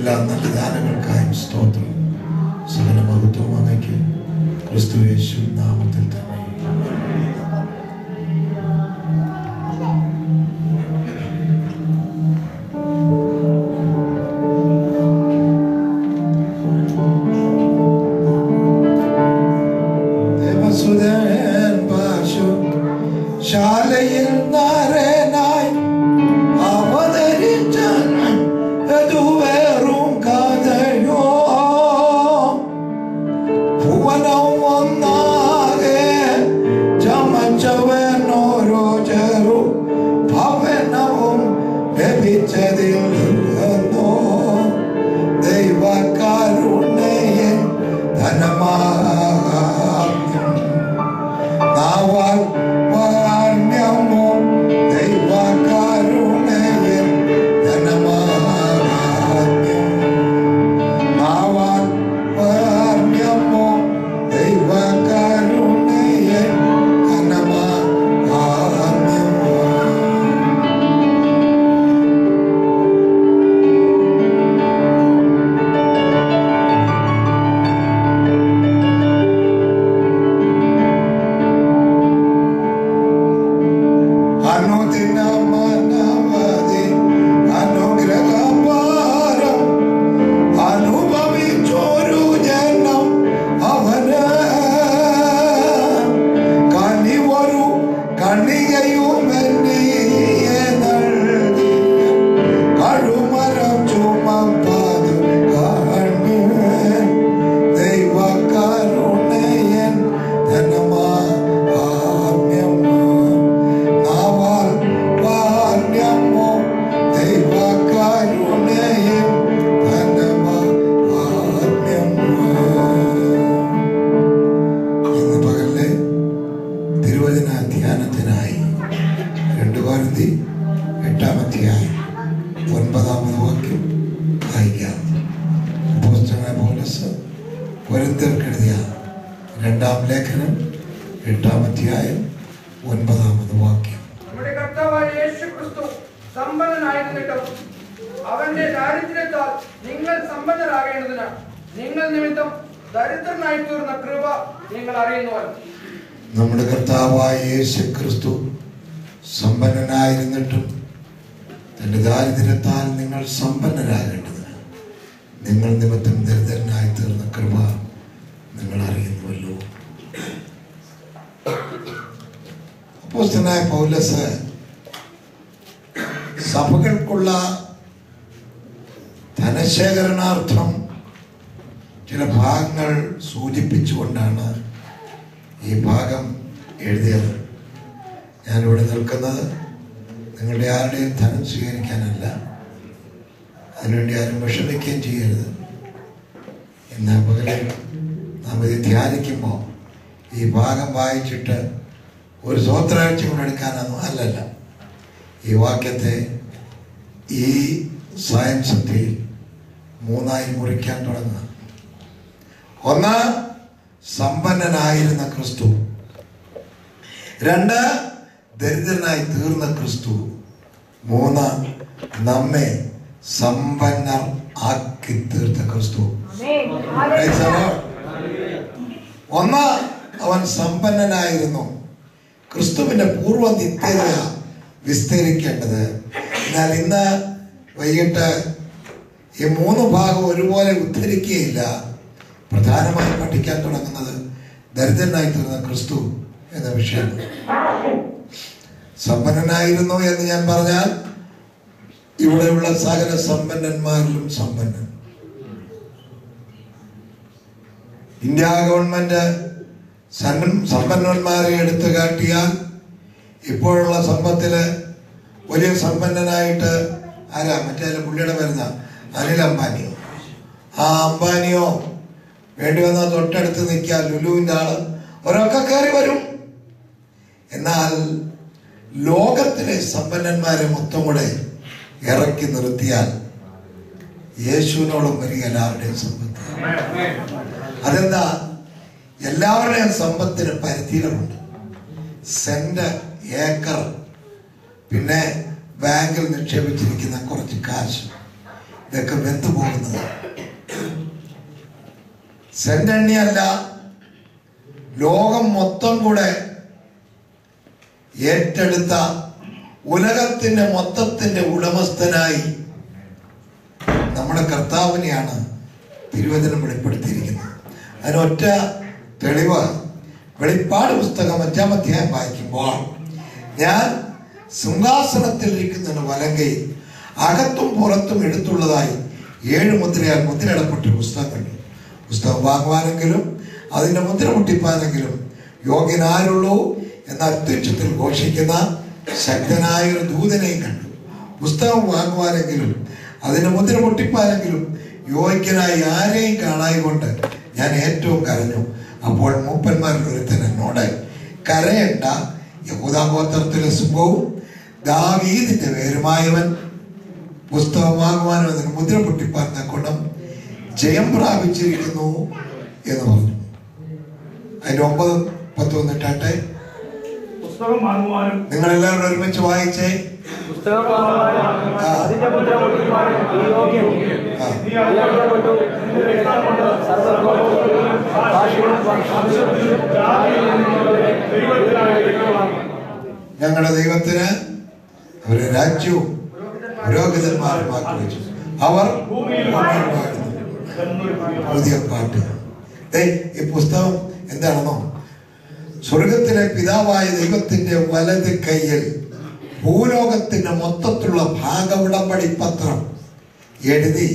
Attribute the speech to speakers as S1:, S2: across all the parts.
S1: എല്ലാ നല്ല ദാനങ്ങൾക്കായും സ്തോത്രം. സകല മഹത്വം അങ്ങയ്ക്ക് ക്രിസ്തു യേശു നാമത്തിൽ തന്നെ. ശാലയിൽ നാരനായി അവതരിച്ച വേറും കഥയോ ഭുവനം ഒന്നാകെ ചമച്ചവൻ ഓരോ ചെറു ഭവനവും ലഭിച്ചതിൽ നിന്നോ ദൈവകാരുണ്യം ധനമാഹാത്മ്യം നാവാൽ വാണ്യമോ ദൈവകാരുണ്യം ധനമാഹാത്മ്യം നാവാൽ വാണ്യമോ ദൈവകാരുണ്യം ധനമാഹാത്മ്യം. ധ്യാനത്തിനായി 2 കൊരിന്ത്യർ 8-ാം അധ്യായം 9-ാമത് വാക്യം വായിക്കാം. അപ്പോസ്തലനായ പൗലോസ് കൊരിന്ത്യർക്ക് എഴുതിയ 2-ാം ലേഖനം 8-ാം അധ്യായം 9-ാമത് വാക്യം.
S2: നമ്മുടെ കർത്താവായ യേശുക്രിസ്തു സമ്പന്നനായിരുന്നിട്ടും അവന്റെ ദാരിദ്ര്യത്താൽ നിങ്ങൾ സമ്പന്നരാകേണ്ടതിന് നിങ്ങൾ നിമിത്തം ദരിദ്രനായി തീർന്ന കൃപ നിങ്ങൾ അറിയുന്നുവല്ലോ.
S1: നമ്മുടെ കർത്താവായ യേശുക്രിസ്തു സമ്പന്നനായിരുന്നിട്ടും തന്റെ ദാരിദ്ര്യത്താൽ നിങ്ങൾ സമ്പന്നരാകേണ്ടതിന് നിങ്ങൾ നിമിത്തം ദരിദ്രനായി തീർന്ന കൃപ നിങ്ങൾ അറിയുന്നുവല്ലോ. അപ്പോസ്തലനായ പൗലോസ് സഭകൾക്കുള്ള ധനശേഖരണാർത്ഥം ചില ഭാഗങ്ങൾ സൂചിപ്പിച്ചുകൊണ്ടാണ് ഈ ഭാഗം എഴുതിയത്. ഞാനിവിടെ നിൽക്കുന്നത് നിങ്ങളുടെ ആരുടെയും ധനം സ്വീകരിക്കാനല്ല, അതിനുവേണ്ടി ആരും വിഷമിക്കുകയും ചെയ്യരുത്. ഇന്ന് പകലിൽ നാം ഇത് ധ്യാനിക്കുമ്പോൾ ഈ ഭാഗം വായിച്ചിട്ട് ഒരു സ്വോത്രാഴ്ച കൊണ്ടെടുക്കാനൊന്നും അല്ലല്ല. ഈ വാക്യത്തെ ഈ സ്വയം സന്ധ്യയിൽ 3ആയി മുറിക്കാൻ തുടങ്ങുക. 1, സമ്പന്നനായിരുന്ന ക്രിസ്തു. 2, ദരിദ്രനായി തീർന്ന ക്രിസ്തു. 3, നമ്മെ സമ്പന്നർ ആക്കി തീർത്ത ക്രിസ്തു. 1, അവൻ സമ്പന്നനായിരുന്നു. ക്രിസ്തുവിന്റെ പൂർവ്വ നിത്യത വിസ്തരിക്കേണ്ടത്. എന്നാൽ ഇന്ന് വൈകിട്ട് ഈ 3 ഭാഗം ഒരുപോലെ ഉദ്ധരിക്കുകയില്ല. പ്രധാനമായി പഠിക്കാൻ തുടങ്ങുന്നത് ദരിദ്രനായി തീർന്ന ക്രിസ്തു എന്ന വിഷയം. സമ്പന്നനായിരുന്നു എന്ന് ഞാൻ പറഞ്ഞാൽ ഇവിടെയുള്ള സകല സമ്പന്നന്മാരിലും സമ്പന്നൻ. ഇന്ത്യ ഗവൺമെന്റ് സമ്പന്നന്മാരെ എടുത്തു കാട്ടിയാൽ ഇപ്പോഴുള്ള സമ്പത്തില് വലിയ സമ്പന്നനായിട്ട് ആരാ? മറ്റേ പുള്ളിയുടെ വരുന്ന അനിൽ അംബാനിയോ. ആ അംബാനിയോ വേണ്ടി വന്നാൽ തൊട്ടടുത്ത് നിൽക്കാൻ ലുലുവിന്റെ ആള് അവരൊക്കെ കയറി വരും. എന്നാൽ ലോകത്തിലെ സമ്പന്നന്മാരെ മൊത്തം കൂടെ ഇറക്കി നിർത്തിയാൽ യേശുവിനോടും വരിക എല്ലാവരുടെയും സമ്പത്ത്. അതെന്താ? എല്ലാവരുടെയും സമ്പത്തിന് പരിധികളുണ്ട്. സെന്റ്, ഏക്കർ, പിന്നെ ബാങ്കിൽ നിക്ഷേപിച്ചിരിക്കുന്ന കുറച്ച് കാശ്, ഇതൊക്കെ വെന്തുപോകുന്നത്. സെന്റെണ്ണയല്ല, ലോകം മൊത്തം കൂടെ ഏറ്റെടുത്ത ഉലകത്തിന്റെ മൊത്തത്തിന്റെ ഉടമസ്ഥനായി നമ്മുടെ കർത്താവിനെയാണ് തിരുവചനം വെളിപ്പെടുത്തിയിരിക്കുന്നത്. അതിനൊറ്റ തെളിവ് വെളിപ്പാട് പുസ്തകം 5-ാം അധ്യായം വായിക്കുമ്പോൾ, ഞാൻ സിംഹാസനത്തിൽ ഇരിക്കുന്ന വലങ്കൈ അകത്തും പുറത്തും എടുത്തുള്ളതായി 7 മുദ്രയാൽ മുദ്രയിടപ്പെട്ട പുസ്തകം കണ്ടു. പുസ്തകം വാങ്ങുവാനെങ്കിലും അതിന്റെ മുദ്ര പൊട്ടിപ്പാനെങ്കിലും യോഗ്യനായുള്ളൂ എന്ന അത്യുച്ചത്തിൽ ഘോഷിക്കുന്ന ശക്തനായ ഒരു ദൂതനെയും കണ്ടു. പുസ്തകം വാങ്ങുവാനെങ്കിലും അതിന്റെ മുദ്ര പൊട്ടിപ്പാനെങ്കിലും യോഗ്യനായി ആരെയും കാണായിക്കൊണ്ട് ഞാൻ ഏറ്റവും കരഞ്ഞു. അപ്പോൾ മൂപ്പന്മാരിൽ ഒരുത്തൻ എന്നോട്, കരയണ്ട, യഹൂദാ ഗോത്രത്തിലെ സിംഹവും ദാവീദിന്റെ പേരുമായവൻ പുസ്തകം വാങ്ങുവാനും അതിന് മുദ്ര പൊട്ടിപ്പാൻ തക്കോണം ജയം പ്രാപിച്ചിരിക്കുന്നു എന്ന് പറഞ്ഞു. അതിന്റെ 9-10 വന്നിട്ടാട്ടെ.
S3: പുസ്തകം വാങ്ങുവാനും
S1: നിങ്ങൾ എല്ലാവരും ഒരുമിച്ച് വായിച്ചേ. ഞങ്ങളുടെ ദൈവത്തിന് അവരെ രാജ്യവും പുരോഹിതന്മാരുമാക്കി വെച്ചു. അവർ പുതിയ പാട്ട്. ഈ പുസ്തകം എന്താണെന്നോ, സ്വർഗത്തിലെ പിതാവായ ദൈവത്തിന്റെ വലത് കൈയിൽ ഭൂലോകത്തിന്റെ മൊത്തത്തിലുള്ള ഭാഗവിടമ്പടി പത്രം എഴുതി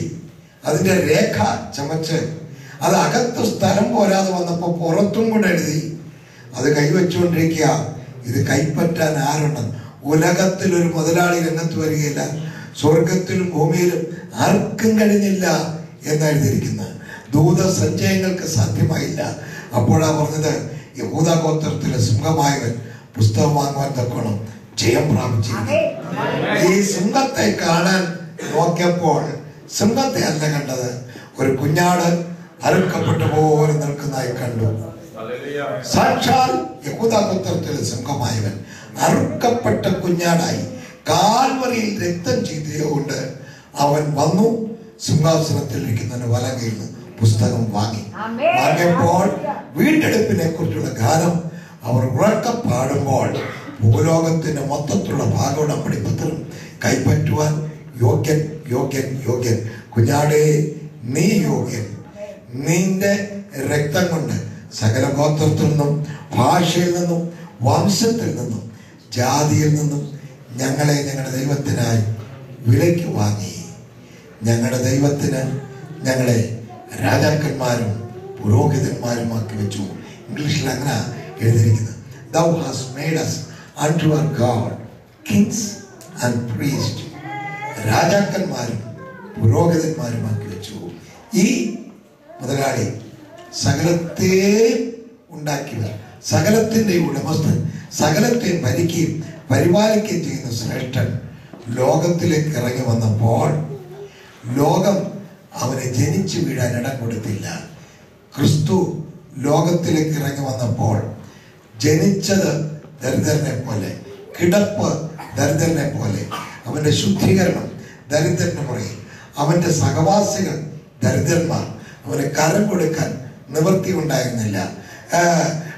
S1: അതിന്റെ രേഖ ചമച്ച് അത് അകത്ത് സ്ഥലം പോരാതെ വന്നപ്പോ പുറത്തും കൂടെ എഴുതി അത് കൈവച്ചുകൊണ്ടിരിക്കുക. ഇത് കൈപ്പറ്റാൻ ആരുണ്ടെന്ന് ഉലകത്തിൽ ഒരു മുതലാളി രംഗത്ത് വരികയില്ല, സ്വർഗത്തിലും ഭൂമിയിലും ആർക്കും കഴിഞ്ഞില്ല എന്നെഴുതിയിരിക്കുന്നത്. ദൂത സഞ്ചയങ്ങൾക്ക് സാധ്യമായില്ല. അപ്പോഴാ പറഞ്ഞത്, യഹൂദാ ഗോത്രത്തിലെ സിംഹമായവൻ പുസ്തകം വാങ്ങുവാൻ തക്കോണം ജയം പ്രാപിച്ചിരിക്കുന്നു. ഈ സിംഹത്തെ കാണാൻ നോക്കിയപ്പോൾ സിംഹത്തെ അല്ല കണ്ടത്, ഒരു കുഞ്ഞാട് അറുക്കപ്പെട്ടു പോലെ നിൽക്കുന്നതായി കണ്ടു. സാക്ഷാൽ യഹൂദാ ഗോത്രത്തിലെ സിംഹമായവൻ അറുക്കപ്പെട്ട കുഞ്ഞാടായി കാൽവറിയിൽ രക്തം ചീതിയുകൊണ്ട് അവൻ വന്നു സിംഹാസനത്തിൽ ഇരിക്കുന്നതിന് വലങ്കയിൽ നിന്ന് പുസ്തകം വാങ്ങിയപ്പോൾ വീണ്ടെടുപ്പിനെ കുറിച്ചുള്ള ഗാനം അവർ ഉറക്കെ പാടുമ്പോൾ ഭൂലോകത്തിന്റെ മൊത്തത്തിലുള്ള ഭാഗോടമ്പടി പത്രം കൈപ്പറ്റുവാൻ യോഗ്യൻ യോഗ്യൻ യോഗ്യൻ. കുഞ്ഞാടേ, നീ യോഗ്യൻ. നിന്റെ രക്തം കൊണ്ട് സകല ഗോത്രത്തിൽ നിന്നും ഭാഷയിൽ നിന്നും വംശത്തിൽ നിന്നും ജാതിയിൽ നിന്നും ഞങ്ങളെ ഞങ്ങളുടെ ദൈവത്തിനായി വിലയ്ക്ക് വാങ്ങി. ഞങ്ങളുടെ ദൈവത്തിന് ഞങ്ങളെ രാജാക്കന്മാരും പുരോഹിതന്മാരുമാക്കി വെച്ചു. ഇംഗ്ലീഷിൽ അങ്ങനെ എഴുതിയിരിക്കുന്നത്, Thou hast made us unto our God kings and priests. രാജാക്കന്മാരും പുരോഹിതന്മാരുമാക്കി വെച്ചു. ഈ മുതലാളി സകലത്തെയും ഉണ്ടാക്കിയവർ, സകലത്തിന്റെ ഉടമസ്ഥൻ, സകലത്തെയും ഭരിക്കുകയും പരിപാലിക്കുകയും ചെയ്യുന്ന ശ്രേഷ്ഠൻ ലോകത്തിലേക്ക് ഇറങ്ങി വന്നപ്പോൾ ലോകം അവനെ ജനിച്ചു വീഴാൻ ഇടം കൊടുത്തില്ല. ക്രിസ്തു ലോകത്തിലേക്ക് ഇറങ്ങി വന്നപ്പോൾ ജനിച്ചത് ദരിദ്രനെ പോലെ, കിടപ്പ് ദരിദ്രനെ പോലെ, അവന്റെ ശുദ്ധീകരണം ദരിദ്രന് പറയും, അവന്റെ സഹവാസികൾ ദരിദ്രന്മാർ, അവന് കരം കൊടുക്കാൻ നിവൃത്തി ഉണ്ടായിരുന്നില്ല.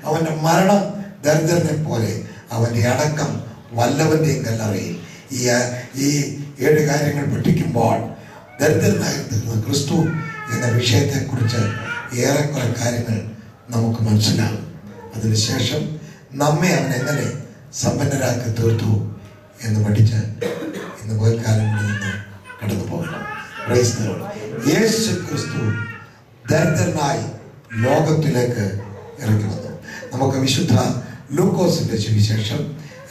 S1: അവന്റെ മരണം ദരിദ്രനെ പോലെ, അവന്റെ അടക്കം വല്ലവന്റെയും കല്ലറയിൽ. ഈ 7 കാര്യങ്ങൾ പഠിക്കുമ്പോൾ ദരിദ്രനായിരുന്ന ക്രിസ്തു എന്ന വിഷയത്തെക്കുറിച്ച് ഏറെക്കുറെ കാര്യങ്ങൾ നമുക്ക് മനസ്സിലാകും. അതിനുശേഷം നമ്മെ അവൻ എങ്ങനെ സമ്പന്നരാക്കി തീർത്തു എന്ന് പഠിച്ച് ഇന്ന് പോൽക്കാലങ്ങളിൽ നിന്ന് കടന്നു പോകണം. യേശു ക്രിസ്തു ദരിദ്രനായി ലോകത്തിലേക്ക് ഇറങ്ങി വന്നു. നമുക്ക് വിശുദ്ധ ലൂക്കോസിന്റെ സുവിശേഷം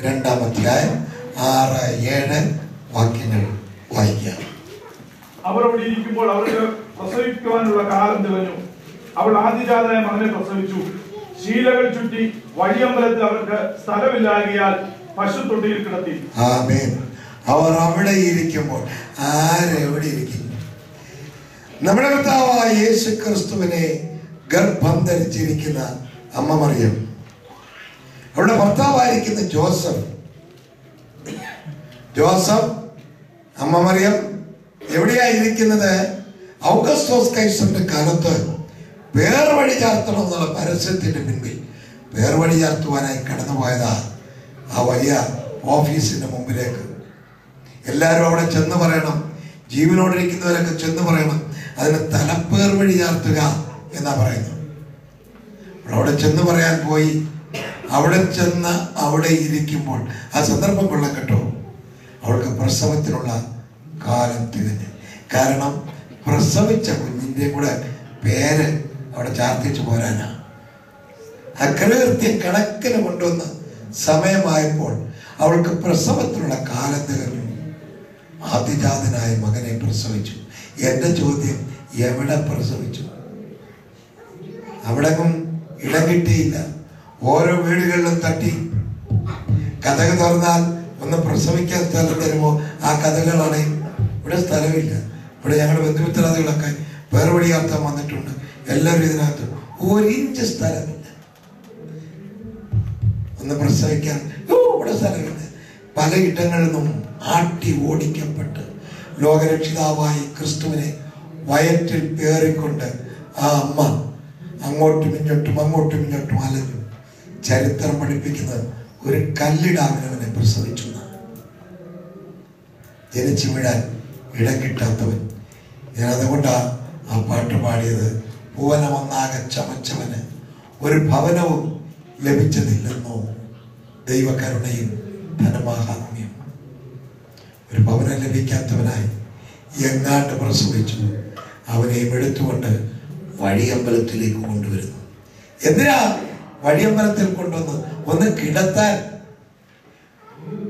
S1: 2-ാം അധ്യായം 6-7 വാക്യങ്ങൾ വായിക്കാം.
S3: അവർ അവിടെ ഇരിക്കുമ്പോൾ അവർക്ക് പ്രസവിക്കുവാനുള്ള കാലം തികഞ്ഞു. അവൾ ആദ്യജാതനായ മകനെ പ്രസവിച്ചു. ശീലകൾ ചുറ്റി വഴിയമ്പലത്തിൽ അവർക്ക് സ്ഥലമില്ലാകിയാൽ പശുത്തൊട്ടിയിൽ കിടത്തി.
S1: ആമേൻ. അവർ അവിടെ ഇരിക്കുമ്പോൾ ആരെവിടെ ഇരിക്കുന്നു? നമ്മുടെ കർത്താവായ യേശു ക്രിസ്തുവിനെ ഗർഭം ധരിച്ചിരിക്കുന്ന അമ്മ മറിയം, അവരുടെ ഭർത്താവായിരിക്കുന്ന ജോസഫ്, അമ്മ മറിയം എവിടെയായിരിക്കുന്നത്? ഔഗസ്തോസ് കൈസറിന്റെ കാലത്ത് പേർവഴി ചാർത്തണം എന്നുള്ള പരസ്യത്തിന്റെ പിൻപിൽ പേർവഴി ചാർത്തുവാനായി കടന്നുപോയതാ ആ വലിയ ഓഫീസിന്റെ മുമ്പിലേക്ക്. എല്ലാവരും അവിടെ ചെന്ന് പറയണം, ജീവനോടിരിക്കുന്നവരൊക്കെ ചെന്ന് പറയണം, അതിന് തലപ്പേർ വഴി ചാർത്തുക എന്നാ പറയുന്നു. അവിടെ ചെന്ന് പറയാൻ പോയി. അവിടെ ചെന്ന് അവിടെ ഇരിക്കുമ്പോൾ ആ സന്ദർഭം കൊള്ളാൻ കേട്ടോ, അവൾക്ക് പ്രസവത്തിനുള്ള കാലം തികഞ്ഞു. കാരണം പ്രസവിച്ച കുഞ്ഞിന്റെ കൂടെ പേര് അവിടെ ചാർത്തിച്ചു പോരാനാ. അകൃത്യം കണക്കിന് കൊണ്ടുവന്ന് സമയമായപ്പോൾ അവൾക്ക് പ്രസവത്തിനുള്ള കാലം തികഞ്ഞു. ആദിജാതനായ മകനെ പ്രസവിച്ചു. എന്റെ ചോദ്യം, എവിടെ പ്രസവിച്ചു? അവിടെങ്ങും ഇടം കിട്ടിയില്ല. ഓരോ വീടുകളിലും തട്ടി. കഥകൾ തുറന്നാൽ ഒന്ന് പ്രസവിക്കാൻ സ്ഥലം തരുമോ? ആ കഥകളാണ്. ഇവിടെ സ്ഥലമില്ല. ഇവിടെ ഞങ്ങളുടെ ബന്ധുമിത്രാദികളൊക്കെ വേർവഴിയാർത്താൻ വന്നിട്ടുണ്ട്. എല്ലാവരും ഇതിനകത്ത് 1 ഇഞ്ച് സ്ഥലമില്ല. ഒന്ന് പ്രസവിക്കാൻ ഇവിടെ സ്ഥലമില്ല. പലയിടങ്ങളിൽ നിന്നും ആട്ടി ഓടിക്കപ്പെട്ട് ലോകരക്ഷിതാവായി ക്രിസ്തുവിനെ വയറ്റിൽ പേറിക്കൊണ്ട് ആ അമ്മ അങ്ങോട്ടും ഇങ്ങോട്ടും അലഞ്ഞു. ചരിത്രം പഠിപ്പിക്കുന്നത് ഒരു കല്ലിടാവിനവനെ പ്രസവിച്ചു. ജനിച്ചു വീഴാൻ ഇടം കിട്ടാത്തവൻ. ഞാൻ അതുകൊണ്ടാ ആ പാട്ട് പാടിയത്. ഭുവനമൊന്നാകെ ചമച്ചവന് ഒരു ഭവനവും ലഭിച്ചതില്ലെന്നോ ദൈവകരുണയും ധനമാഹാത്മ്യം. ഒരു ഭവനം ലഭിക്കാത്തവനായി എങ്ങാണ്ട് പ്രസവിച്ചു. അവനെയും എടുത്തുകൊണ്ട് വഴിയമ്പലത്തിലേക്ക് കൊണ്ടുവരുന്നു. എന്തിനാ വഴിയമ്പലത്തിൽ കൊണ്ടുവന്ന്? ഒന്ന് കിടത്താൻ.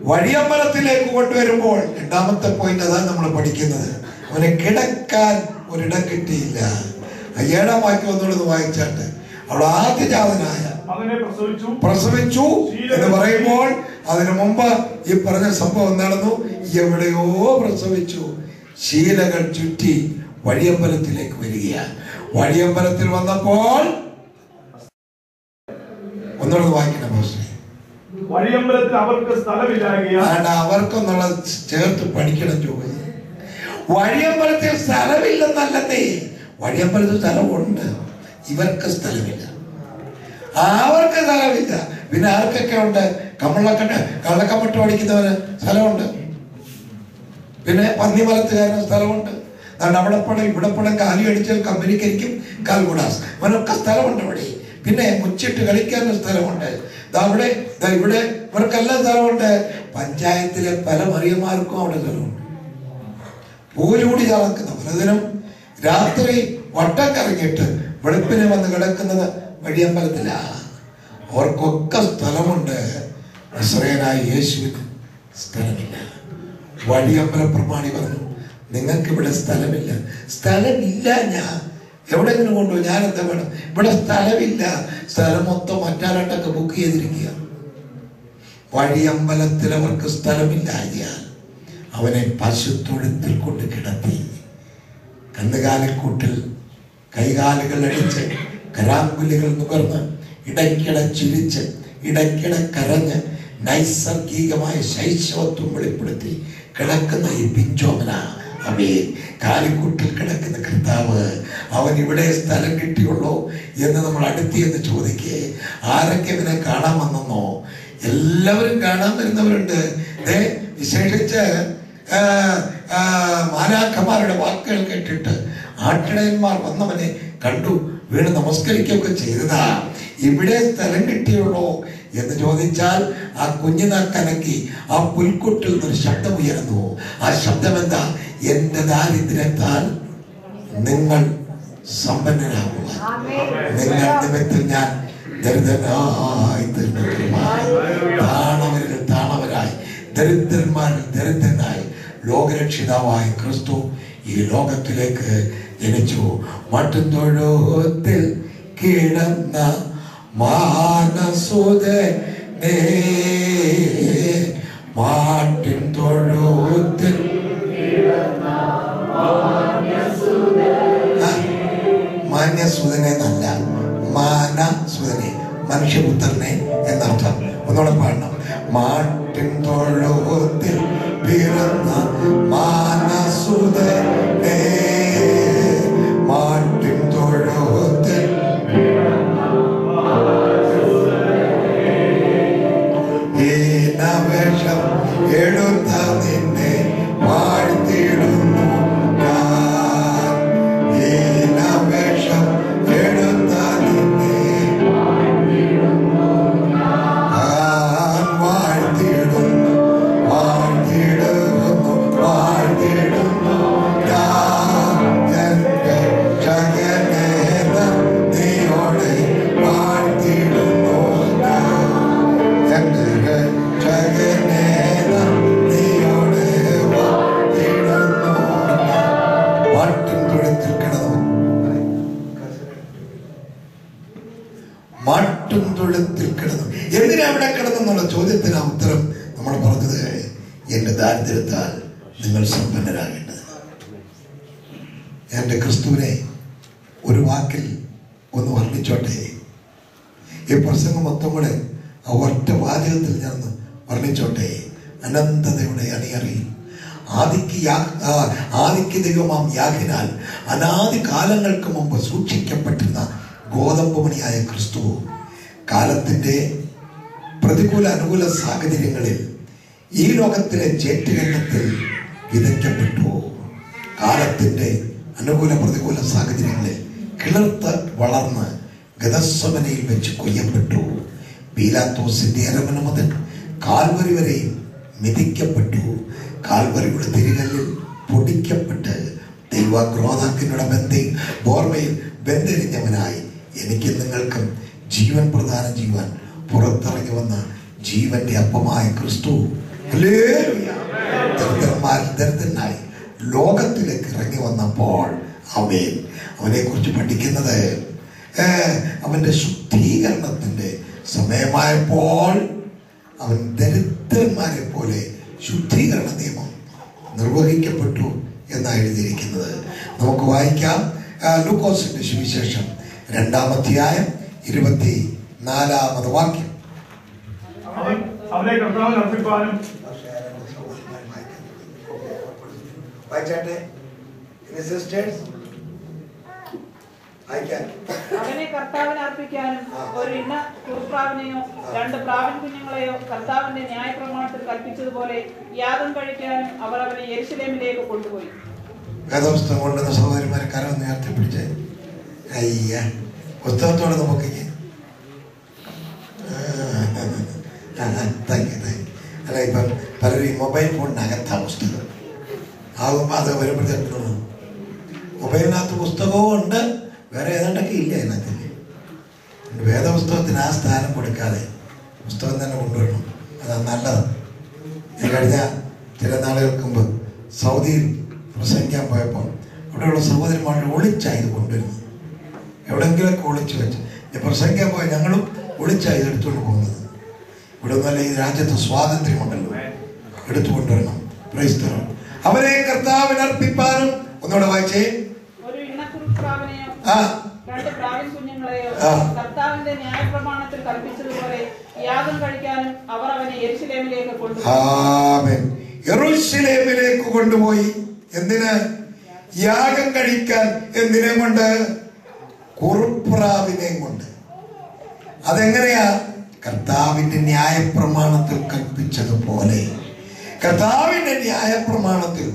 S1: വഴിയമ്പലത്തിലേക്ക് കൊണ്ടുവരുമ്പോൾ രണ്ടാമത്തെ പോയിന്റ് അതാണ് നമ്മൾ പഠിക്കുന്നത്. അവനെ കിടക്കാൻ ഒരിടം കിട്ടിയില്ല. 7-ാം വാക്യം ഒന്നുള്ളത് വായിച്ചാട്ട്, അവിടെ ആദ്യജാതനായ പ്രസവിച്ചു എന്ന് പറയുമ്പോൾ അതിനു മുമ്പ് ഈ പറഞ്ഞ സംഭവം നടന്നു. എവിടെയോ പ്രസവിച്ചു. ശീലകൾ ചുറ്റി വഴിയമ്പലത്തിലേക്ക് വരികയാണ്. വഴിയമ്പലത്തിൽ വന്നപ്പോൾ ഒന്നുള്ളത് വായിക്കണം.
S3: വഴിയമ്പലത്തിൽ അവർക്ക് സ്ഥലമില്ലാതെ
S1: അവർക്കൊന്നുള്ള ചേർത്ത് പഠിക്കണം. ചോദിച്ചു, വഴിയമ്പലത്തിൽ സ്ഥലമില്ലെന്നല്ലേ? വഴിയമ്പലത്തിൽ സ്ഥലമുണ്ട്, ഇവർക്ക് സ്ഥലമില്ല. അവർക്ക് സ്ഥലമില്ല. പിന്നെ ആർക്കൊക്കെ ഉണ്ട്? കള്ളക്കമ്മട്ട് പഠിക്കുന്നവന് സ്ഥലമുണ്ട്. പിന്നെ പന്നിമലത്തുകാരന് സ്ഥലമുണ്ട്. അവിടെ പടം ഇവിടെ പടം കാലി അടിച്ചാൽ കമ്പനിക്കരിക്കും കാൽഗുഡാസ്. അവനൊക്കെ സ്ഥലമുണ്ട് അവിടെ. പിന്നെ മുച്ചിട്ട് കളിക്കാനും സ്ഥലമുണ്ട്. അവിടെ ഇവിടെ ഇവർക്കെല്ലാം സ്ഥലമുണ്ട്. പഞ്ചായത്തിലെ പല മറിയന്മാർക്കും അവിടെ സ്ഥലമുണ്ട്. പൂലൂടി ചളക്കുന്ന പലതിനും രാത്രി വട്ടം കറങ്ങിയിട്ട് വെളുപ്പിനെ വന്ന് കിടക്കുന്നത് വഴിയമ്പലത്തിലാണ്. അവർക്കൊക്കെ സ്ഥലമുണ്ട്. നസറേയനായ യേശുവിന് സ്ഥലമില്ല. വഴിയമ്പല പ്രമാണി പറഞ്ഞു, നിങ്ങൾക്ക് ഇവിടെ സ്ഥലമില്ല. സ്ഥലമില്ല. ഞാൻ എവിടെങ്കിലും കൊണ്ടുപോയി, ഞാൻ എന്താ വേണം? ഇവിടെ സ്ഥലമില്ല. സ്ഥലം മൊത്തം മറ്റാരണ്ടൊക്കെ ബുക്ക് ചെയ്തിരിക്കുക. വഴിയമ്പലത്തിൽ അവർക്ക് സ്ഥലമില്ലായാൽ അവനെ പശുത്തൊഴുത്തിൽ കൊണ്ട് കിടത്തി. കന്നുകാലിക്കൂട്ടിൽ കൈകാലുകൾ അടിച്ച് കരാങ്കുലികൾ നുകർന്ന് ഇടയ്ക്കിട ചിരിച്ച് ഇടയ്ക്കിട കരഞ്ഞ് നൈസർഗികമായ ശൈശവത്വം വെളിപ്പെടുത്തി കിടക്കുന്ന ഈ പിഞ്ചോമന അവയെ കാലിക്കൂട്ടിൽ കിടക്കുന്ന കർത്താവ് അവൻ ഇവിടെ സ്ഥലം കിട്ടിയുള്ളൂ എന്ന് നമ്മൾ അടുത്തിയെന്ന് ചോദിക്കേ. ആരൊക്കെ ഇവനെ കാണാൻ വന്നെന്നോ? എല്ലാവരും കാണാൻ വരുന്നവരുണ്ട്. വിശേഷിച്ച് മാലാഖമാരുടെ വാക്കുകൾ കേട്ടിട്ട് ആട്ടിടയന്മാർ വന്നവനെ കണ്ടു വീണ് നമസ്കരിക്കുകയൊക്കെ ചെയ്തതാ. ഇവിടെ സ്ഥലം കിട്ടിയുള്ളൂ എന്ന് ചോദിച്ചാൽ ആ കുഞ്ഞിനാക്കനക്കി ആ പുൽക്കുട്ടിൽ നിന്നൊരു ശബ്ദം ഉയർന്നു. ആ ശബ്ദം എന്താ? എന്റെ ദാരിദ്ര്യത്താൽ നിങ്ങൾ സമ്പന്നരാകുക, നിങ്ങൾ നിമിത്തം ഞാൻ ദരിദ്രനായി താണവരായി ദരിദ്രന്മാരിൽ ദരിദ്രനായി ലോകരക്ഷിതാവായ ക്രിസ്തു ഈ ലോകത്തിലേക്ക് ജനിച്ചു. മട്ടുംതൊഴുത്തിൽ കിടന്ന മാനസുതനേ, മാട്ടിൻ തൊഴുത്തിൽ മാന്യസുതനെ എന്നല്ല, മാനസുതനെ, മനുഷ്യപുത്രനെ എന്നർത്ഥം. ഒന്നുകൂടെ പാടണം. മാട്ടിൻ തൊഴുത്തിൽ പിറന്ന മാനസുതൻ എന്നുള്ള ചോദ്യത്തിന് ഉത്തരം നമ്മൾ പറഞ്ഞത് എൻ്റെ ദാരിദ്ര്യത്താൽ നിങ്ങൾ സമ്പന്നരാകേണ്ടത്. എൻ്റെ ക്രിസ്തുവിനെ ഒരു വാക്കിൽ ഒന്ന് വർണ്ണിച്ചോട്ടെ. ഈ പ്രസംഗം മൊത്തം കൂടെ ആ ഒറ്റ വാചകത്തിൽ ഞാൻ വർണ്ണിച്ചോട്ടെ. അനന്തതയുടെ അണിയറി ആദിക്ക് ദൈവമാം യാഗിനാൽ അനാദി കാലങ്ങൾക്ക് മുമ്പ് സൂക്ഷിക്കപ്പെട്ടിരുന്ന ഗോതമ്പ് മണിയായ ക്രിസ്തു കാലത്തിന്റെ പ്രതികൂല അനുകൂല സാഹചര്യങ്ങളിൽ ഈ ലോകത്തിലെ ചേറ്റുകണ്ടത്തിൽ വിതയ്ക്കപ്പെട്ടു. കാലത്തിന്റെ അനുകൂല പ്രതികൂല സാഹചര്യങ്ങളിൽ കിളിർത്ത് വളർന്ന് ഗതസ്വമനയിൽ വെച്ച് കൊയ്യപ്പെട്ടു. പീലാത്തോസിന്റെ അരമന മുതൽ കാൽവരി വരെയും മിതിക്കപ്പെട്ടു. കാൽവരിയുടെ തിരികല്ലിൽ പൊടിക്കപ്പെട്ട് ദൈവക്രോധാക്കിനുടെ ബോർമയിൽ ബന്ധിരിഞ്ഞവനായി എനിക്ക് നിങ്ങൾക്കും ജീവൻ പ്രദാനം ചെയ്യുവാൻ പുറത്തിറങ്ങി വന്ന ജീവന്റെ അപ്പമായ ക്രിസ്തു ദരിദ്രനായി ലോകത്തിലേക്ക് ഇറങ്ങി വന്നപ്പോൾ അവനെ കുറിച്ച് പഠിക്കുന്നത് അവന്റെ ശുദ്ധീകരണത്തിന്റെ സമയമായപ്പോൾ അവൻ ദരിദ്രന്മാരെ പോലെ ശുദ്ധീകരണ നിയമം നിർവഹിക്കപ്പെട്ടു എന്നാണ് എഴുതിയിരിക്കുന്നത്. നമുക്ക് വായിക്കാം. ലൂക്കോസിന്റെ സുവിശേഷം 2-ാം അധ്യായം 24-ാമത് വാക്യം.
S3: അവനെ കർത്താവിൽ അർപ്പിപ്പാനും
S4: അവനെ കർത്താവിന് അർപ്പിക്കാനും ഒരു ഇണ കുറുപ്രാവിനെയോ 2 പ്രാവിൻ കുഞ്ഞുങ്ങളെയോ കർത്താവിന്റെ ന്യായപ്രമാണത്തിൽ കൽപ്പിച്ചതുപോലെ യാഗം കഴിക്കാനും അവർ അവനെ യെരൂശലേമിലേക്ക് കൊണ്ടുപോയി.
S1: വേദപുസ്തകം കൊണ്ടുവന്ന സഹോദരന്മാരെ കരം നേരത്തെ പിടിച്ചേ. അയ്യ പുസ്തകത്തോടെ നമുക്ക് അല്ല, ഇപ്പം പലരും ഈ മൊബൈൽ ഫോണിനകത്താ പുസ്തകം ആകുമ്പോൾ അത് വരുമ്പോഴത്തേക്കും മൊബൈലിനകത്ത് പുസ്തകവും ഉണ്ട്, വേറെ ഏതാണ്ടൊക്കെ ഇല്ല അതിനകത്ത്. വേദപുസ്തകത്തിന് ആ സ്ഥാനം കൊടുക്കാതെ പുസ്തകം തന്നെ കൊണ്ടുവരണം. അതാണ് നല്ലത്. ഞാൻ കഴിഞ്ഞ ചില നാളുകൾക്ക് മുമ്പ് സൗദിയിൽ പ്രസംഗിക്കാൻ പോയപ്പോൾ അവിടെയുള്ള സഹോദരന്മാരുടെ ഒളിച്ചായത് കൊണ്ടുവരുന്നത്. എവിടെയെങ്കിലൊക്കെ ഒളിച്ചു വെച്ച് ഞാൻ പ്രസംഗിക്കാൻ പോയ ഞങ്ങളും ഒളിച്ചായത് എടുത്തുകൊണ്ട് പോകുന്നത്. ഇവിടെ ഒന്നല്ല, ഈ രാജ്യത്ത് സ്വാതന്ത്ര്യമുണ്ടല്ലോ, എടുത്തുകൊണ്ടുവരണം. Praise the lord. അവരെ കർത്താവിന് അർപ്പിപ്പാനും ഒന്നുകൂടെ വായിച്ചേ.
S4: ഒരു ഇണക്കുറുപ്രാവിനെയോ 2 പ്രാവിൻ കുഞ്ഞുങ്ങളെയോ കർത്താവിന്റെ ന്യായപ്രമാണത്തിൽ കൽപ്പിച്ചതുപോലെ യാഗം കഴിക്കാനും അവർ അവനെ യെരൂശലേമിലേക്ക് കൊണ്ടുപോയി.
S1: യെരൂശലേമിലേക്ക് കൊണ്ടുപോയി. എന്തിന്? യാഗം കഴിക്കാൻ. എന്തിനെ കൊണ്ട്? കുറുപ്രാവിനെയും കൊണ്ട്. അതെങ്ങനെയാ? കർത്താവിന്റെ ന്യായപ്രമാണത്തിൽ കൽപ്പിച്ചതുപോലെ. കർത്താവിന്റെ ന്യായപ്രമാണത്തിൽ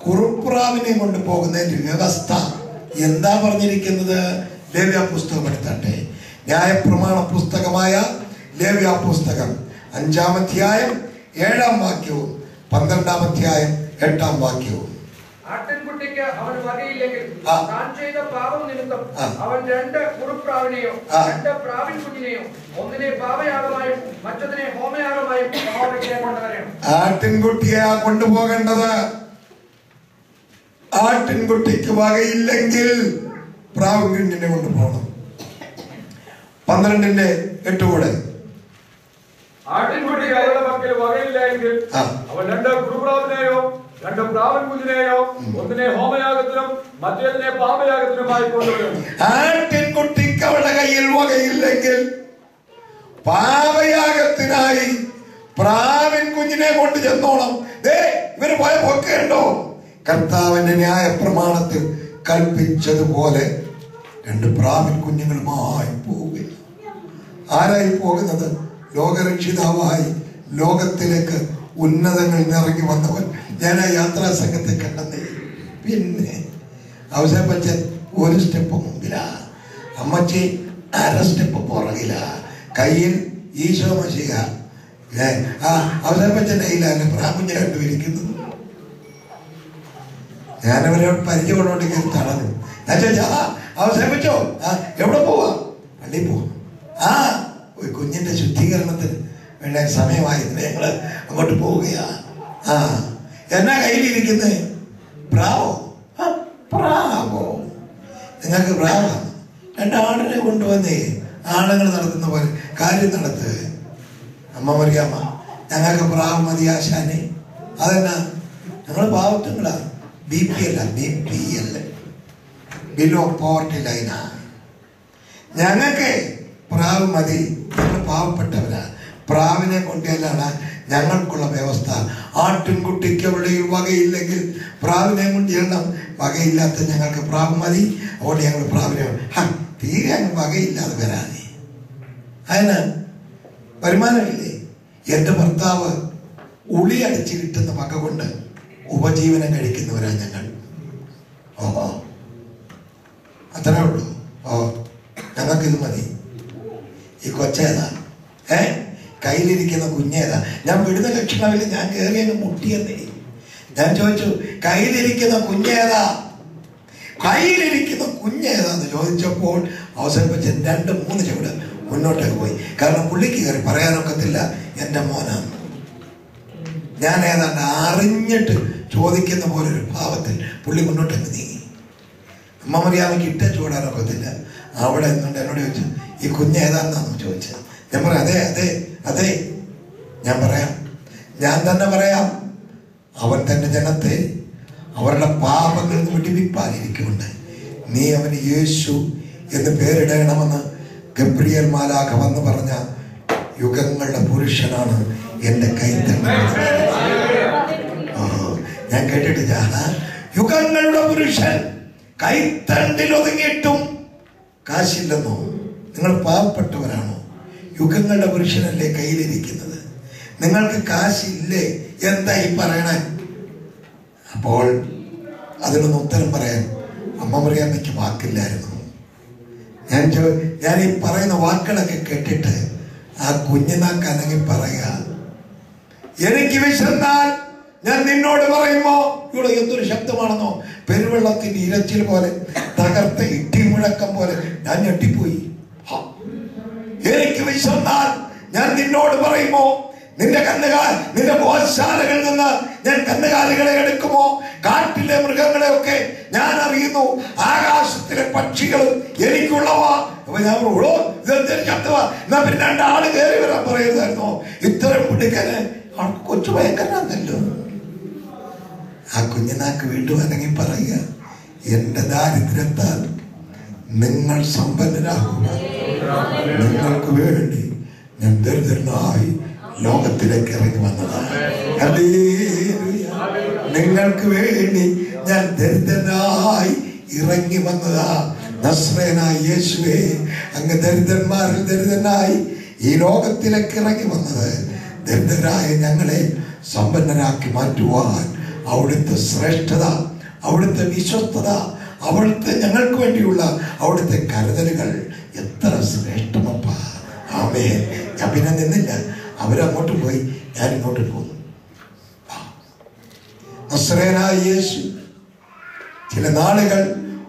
S1: കുറുപ്രാവിനെ കൊണ്ട് പോകുന്നതിന്റെ വ്യവസ്ഥ എന്താ പറഞ്ഞിരിക്കുന്നത്? ലേവ്യ പുസ്തകം എടുത്തട്ടെ. ന്യായപ്രമാണ പുസ്തകമായ ലേവ്യ പുസ്തകം 5-ാം അധ്യായം 7-ാം വാക്യവും 12-ാം അധ്യായം 8-ാം വാക്യവും.
S2: ആട്ടിൻകുട്ടിക്ക് അവന് വകയില്ലെങ്കിൽ താൻ ചെയ്ത പാപം നിമിത്തം അവൻ 2 കുറുപ്രാവിനെയോ 2 പ്രാവിൻ കുഞ്ഞിനെയോ ഒന്നിനെ പാപയാഗമായും മറ്റൊന്നിനെ ഹോമയാഗമായും കൊണ്ടുവരണം.
S1: ആട്ടിൻകുട്ടിയെ കൊണ്ടുപോകേണ്ടത്. ആട്ടിൻകുട്ടിക്ക് വകയില്ലെങ്കിൽ പ്രാവിൻ കുഞ്ഞിനെ കൊണ്ടുപോകണം. 12-ന്റെ 8 കൂടെ.
S3: ആട്ടിൻകുട്ടിക്ക് അവരുടെ മക്കൾ വകയില്ലെങ്കിൽ അവൻ 2 കുറുപ്രാവിനെയോ 2 പ്രാവൻ കുഞ്ഞിനെയോ ഒന്നിനെ ഹോമയാഗത്തിനും മറ്റേതിനെ പാപയാഗത്തിനുമായി കൊണ്ടുവരും.
S1: ആട്ടിൻകുട്ടിക്ക് അവരുടെ കയ്യിൽ വകയില്ലെങ്കിൽ പാപയാഗത്തിനായി പ്രാവിൻ കുഞ്ഞിനെ കൊണ്ട് ചെന്നോണം. ഇവര് പോയ പോക്കേണ്ടോ? കർത്താവിന്റെ ന്യായപ്രമാണത്തിൽ കൽപ്പിച്ചതുപോലെ 2 പ്രാവിൻ കുഞ്ഞുങ്ങളുമായി പോവുക. ആരായി പോകുന്നത്? ലോകരക്ഷിതാവായി ലോകത്തിലേക്ക് ഉന്നതങ്ങളിൽ ഇറങ്ങി വന്നവൻ. ഞാൻ ആ യാത്രാ സംഘത്തെ കണ്ടെന്നേ. പിന്നെ ഔസേപ്പച്ചൻ 1 സ്റ്റെപ്പ് മുമ്പിലാ, അമ്മച്ചി 1/2 സ്റ്റെപ്പ് പുറകിലാ. കയ്യിൽ ഈശോ മശിഹ. ഔസേപ്പച്ചന്റെ കയ്യിലാണ് പ്രാകുഞ്ഞ് കണ്ടുപിരിക്കുന്നത്. ഞാനവരോട് പരിചയമുള്ളോണ്ട് കയറി തളർന്നു. ഞാൻ ചോദിച്ചാ ഔസേപ്പച്ചോ എവിടെ പോവാ? പള്ളിയിൽ പോവാ. കുഞ്ഞിന്റെ ശുദ്ധീകരണത്തിന് വേണ്ട സമയമായിരുന്നു, ഞങ്ങള് അങ്ങോട്ട് പോവുകയാ. എന്നാ കയ്യിലിരിക്കുന്നത്? പ്രാവോ? പ്രാവോ? നിങ്ങൾക്ക് പ്രാവാണ്. 2 ആടിനെ കൊണ്ടുവന്നേ ആണുങ്ങൾ നടത്തുന്ന പോലെ കാര്യം നടത്ത്. അമ്മ മറിയാമ്മ ഞങ്ങൾക്ക് പ്രാവ് മതി ആശാനെ. അതെന്നാ? ഞങ്ങൾ പാവത്തുങ്ങളാ. BP അല്ല, BPL, ബിലോ പോവർട്ടി ലൈനാ. ഞങ്ങൾക്ക് പ്രാവ് മതി. ഞങ്ങൾ പാവപ്പെട്ടവരാ. പ്രാവിനെ കൊണ്ടുചെല്ലാണ് ഞങ്ങൾക്കുള്ള വ്യവസ്ഥ. ആട്ടിൻകുട്ടിക്ക് എവിടെയും വകയില്ലെങ്കിൽ പ്രാവിനെ കൊണ്ട് ചെല്ലണം. വകയില്ലാത്ത ഞങ്ങൾക്ക് പ്രാവ് മതി. അതുകൊണ്ട് ഞങ്ങൾ പ്രാവിനെ തീരെ അങ്ങ് വകയില്ലാതെ വരാതെ. അതിന് വരുമാനമില്ലേ? എൻ്റെ ഭർത്താവ് ഉളി അടിച്ച് കിട്ടുന്ന വക കൊണ്ട് ഉപജീവനം കഴിക്കുന്നവരാ ഞങ്ങൾ. ഓഹോ, അത്രേ ഉള്ളൂ. ഞങ്ങൾക്കിത് മതി. ഈ കൊച്ചേതാ? കയ്യിലിരിക്കുന്ന കുഞ്ഞേതാ? ഞാൻ വിടുന്ന ലക്ഷണമില്ല. ഞാൻ കയറി അങ്ങ് മുട്ടിയെന്നേ. ഞാൻ ചോദിച്ചു, കയ്യിലിരിക്കുന്ന കുഞ്ഞേതാ? കയ്യിലിരിക്കുന്ന കുഞ്ഞേതാന്ന് ചോദിച്ചപ്പോൾ അവസരപ്പിച്ച് 2-3 ചുവട് മുന്നോട്ടേക്ക് പോയി. കാരണം പുള്ളിക്ക് കയറി പറയാനൊക്കത്തില്ല എൻ്റെ മോനാണ്. ഞാൻ ഏതാണ്ട് അറിഞ്ഞിട്ട് ചോദിക്കുന്ന പോലെ ഒരു ഭാവത്തിൽ പുള്ളി മുന്നോട്ടേക്ക് നീങ്ങി. അമ്മ മറിയാമ്മയ്ക്ക് ഇട്ട ചൂടാനൊക്കത്തില്ല. അവിടെ നിന്നുകൊണ്ട് എന്നോട് ചോദിച്ചു, ഈ കുഞ്ഞേതാന്നാന്ന് ചോദിച്ചത്. ഞാൻ പറയാം, അതെ അതെ അതെ, ഞാൻ പറയാം, ഞാൻ തന്നെ പറയാം. അവൻ തന്റെ ജനത്തെ അവരുടെ പാപങ്ങളിൽ നിന്ന് വിടിവിപ്പാനിരിക്കുന്നുണ്ട്. നീ അവന് യേശു എന്ന് പേരിടണമെന്ന് ഗബ്രിയേൽ മാലാഖ വന്ന് പറഞ്ഞ യുഗങ്ങളുടെ പുരുഷനാണ് എൻ്റെ കൈത്തണ്ട. ഞാൻ കേട്ടിട്ടില്ല. യുഗങ്ങളുടെ പുരുഷൻ കൈത്തണ്ടിൽ ഒതുങ്ങിയിട്ടും കാശില്ലെന്നോ? നിങ്ങൾ പാവപ്പെട്ടവരാണോ? യുഗങ്ങളുടെ പുരുഷനല്ലേ കയ്യിലിരിക്കുന്നത്? നിങ്ങൾക്ക് കാശില്ലേ? എന്താ ഈ പറയണേ? അപ്പോൾ അതിനൊന്ന് ഉത്തരം പറയാൻ അമ്മ മറിയാമ്മയ്ക്ക് വാക്കില്ലായിരുന്നു. ഞാൻ ഈ പറയുന്ന വാക്കുകളൊക്കെ കേട്ടിട്ട് ആ കുഞ്ഞിനാക്ക് അനങ്ങി പറയുക, എനിക്ക് വിശന്നാൽ ഞാൻ നിന്നോട് പറയുമ്പോ, ഇവിടെ എന്തൊരു ശബ്ദമാണെന്നോ, പെരുവെള്ളത്തിന്റെ ഇരച്ചിൽ പോലെ, തകർത്ത ഇടിമുഴക്കം പോലെ ഞാൻ ഞെട്ടിപ്പോയി. എനിക്ക് വിശന്നാൽ ഞാൻ നിന്നോട് പറയുമ്പോ, നിന്റെ ഗോശാലകളിൽ നിന്ന് ഞാൻ കന്നുകാലികളെ എടുക്കുമോ? കാട്ടിലെ മൃഗങ്ങളെയൊക്കെ ഞാൻ അറിയുന്നു, ആകാശത്തിലെ പക്ഷികളും എനിക്കുള്ളവാ. അപ്പൊ ഞാൻ ഇതെന്തൊരു ശബ്ദമാ? എന്നാ പിന്നെ 2 ആള് കയറി വരാൻ പറയുന്നതായിരുന്നോ? ഇത്രയും പിടിക്കാന് അവൾക്ക് കൊച്ചു ഭയങ്കരല്ലോ. ആ കുഞ്ഞിനാക്ക് വീണ്ടും അല്ലെങ്കിൽ പറയുക, എന്റെ ദാരിദ്ര്യത്താൽ നിങ്ങൾ സമ്പന്നരാകുക. നിങ്ങൾക്ക് വേണ്ടി ഞാൻ ദരിദ്രനായി ലോകത്തിലേക്ക് ഇറങ്ങി വന്നതാണ്. നിങ്ങൾക്ക് വേണ്ടി ഞാൻ ദരിദ്രനായി ഇറങ്ങി വന്നതാ. നസ്രേനായ യേശുവേ, അങ്ങ് ദരിദ്രന്മാരിൽ ദരിദ്രനായി ഈ ലോകത്തിലേക്ക് ഇറങ്ങി വന്നത് ദരിദ്രരായ ഞങ്ങളെ സമ്പന്നരാക്കി മാറ്റുവാൻ അവിടുത്തെ ശ്രേഷ്ഠത, അവിടുത്തെ വിശ്വസ്തത, അവിടുത്തെ ഞങ്ങൾക്ക് വേണ്ടിയുള്ള അവിടുത്തെ കരുതലുകൾ എത്ര ശ്രേഷ്ഠമപ്പ. ആമേൻ. ഞാൻ പിന്നെ നിന്നില്ല. അവരങ്ങോട്ട് പോയി, ഞാൻ ഇങ്ങോട്ട് പോന്നു. നസ്രേനായ യേശു ചില നാളുകൾ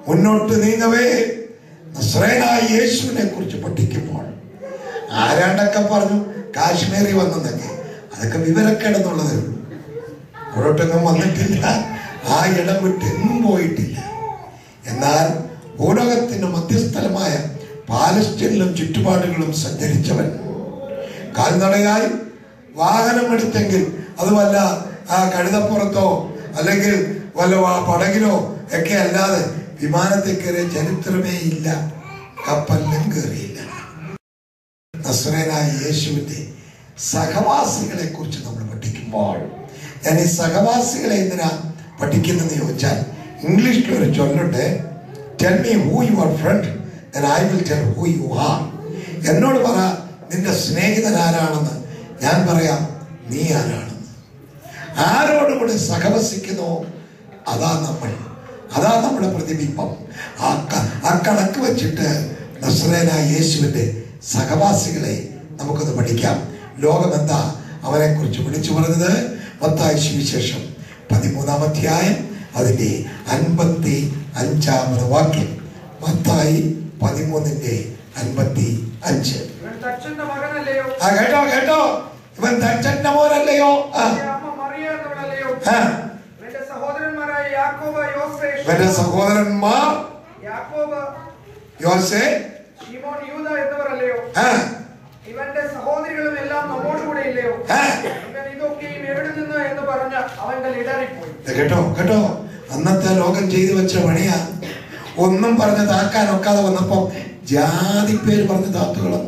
S1: മുന്നോട്ട് നീങ്ങവേ നസ്രേനായ യേശുവിനെ കുറിച്ച് പഠിക്കുമ്പോൾ ആരാണ്ടൊക്കെ പറഞ്ഞു കാശ്മീരി വന്നെന്നൊക്കെ. അതൊക്കെ വിവരക്കേടെന്നുള്ളതേ ഉള്ളൂ. അവിടോട്ടൊന്നും വന്നിട്ടില്ല. ആ ഇടം വിട്ട് എങ്ങും പോയിട്ടില്ല. എന്നാൽ ഭൂലോകത്തിന്റെ മധ്യസ്ഥലമായ പാലസ്തീനിലും ചുറ്റുപാടുകളും സഞ്ചരിച്ചവൻ, കാൽനടയായി വാഹനം എടുത്തെങ്കിൽ അത് വല്ല ആ കഴുതപ്പുറത്തോ അല്ലെങ്കിൽ വല്ല പടകിലോ ഒക്കെ അല്ലാതെ വിമാനത്തിൽ കയറിയ ചരിത്രമേ ഇല്ല. കപ്പലിലും കയറിയില്ല. നസ്രേനായ യേശുവിന്റെ സഹവാസികളെ കുറിച്ച് നമ്മൾ പഠിക്കുമ്പോൾ, ഞാൻ ഈ സഹവാസികളെ എന്തിനാ പഠിക്കുന്നതെന്ന് ചോദിച്ചാൽ, ഇംഗ്ലീഷിൽ ഒരു ചൊല്ലുണ്ട്, tell me who your friend then I will tell who you are. എന്നോട് പറ നിന്റെ സ്നേഹിതൻ ആരാണെന്ന്, ഞാൻ പറയാം നീ ആരാണെന്ന്. ആരോടും കൂടെ സഹവസിക്കുന്നോ അതാ നമ്മുടെ പ്രതിബിംബം. ആ കണക്ക് വെച്ചിട്ട് നസ്രേനായ യേശുവിന്റെ സഹവാസികളെ നമുക്കൊന്ന് പഠിക്കാം. ലോകം എന്താ അവനെ കുറിച്ച് വിളിച്ചു പറഞ്ഞത്? മത്തായി സുവിശേഷം 13-ാം അധ്യായം അതിന്റെ 55-ാമത് വാക്യം. മത്തായി 13:55. കേട്ടോ, ഇവൻ തച്ചന്റെ മോനല്ലയോ? ഇവന്റെ സഹോദരന്മാർ യോസേ,
S2: ശിമോൻ, യൂദാ എന്നിവരല്ലയോ? ഇവന്റെ സഹോദരൻ സഹോദരികളും എല്ലാം നമ്മോടുകൂടെ ഇല്ലയോ? ഇവൻ ഇതൊക്കെയും എവിടെ നിന്ന് എന്ന് പറഞ്ഞ് അവൻ ഇടറിപ്പോയി.
S1: കേട്ടോ കേട്ടോ, അന്നത്തെ ലോകം ചെയ്തു വെച്ച പണിയാ. ഒന്നും പറഞ്ഞ് താക്കാനൊക്കാതെ വന്നപ്പോ ജാതി പേര് പറഞ്ഞ് താത്തുകളും.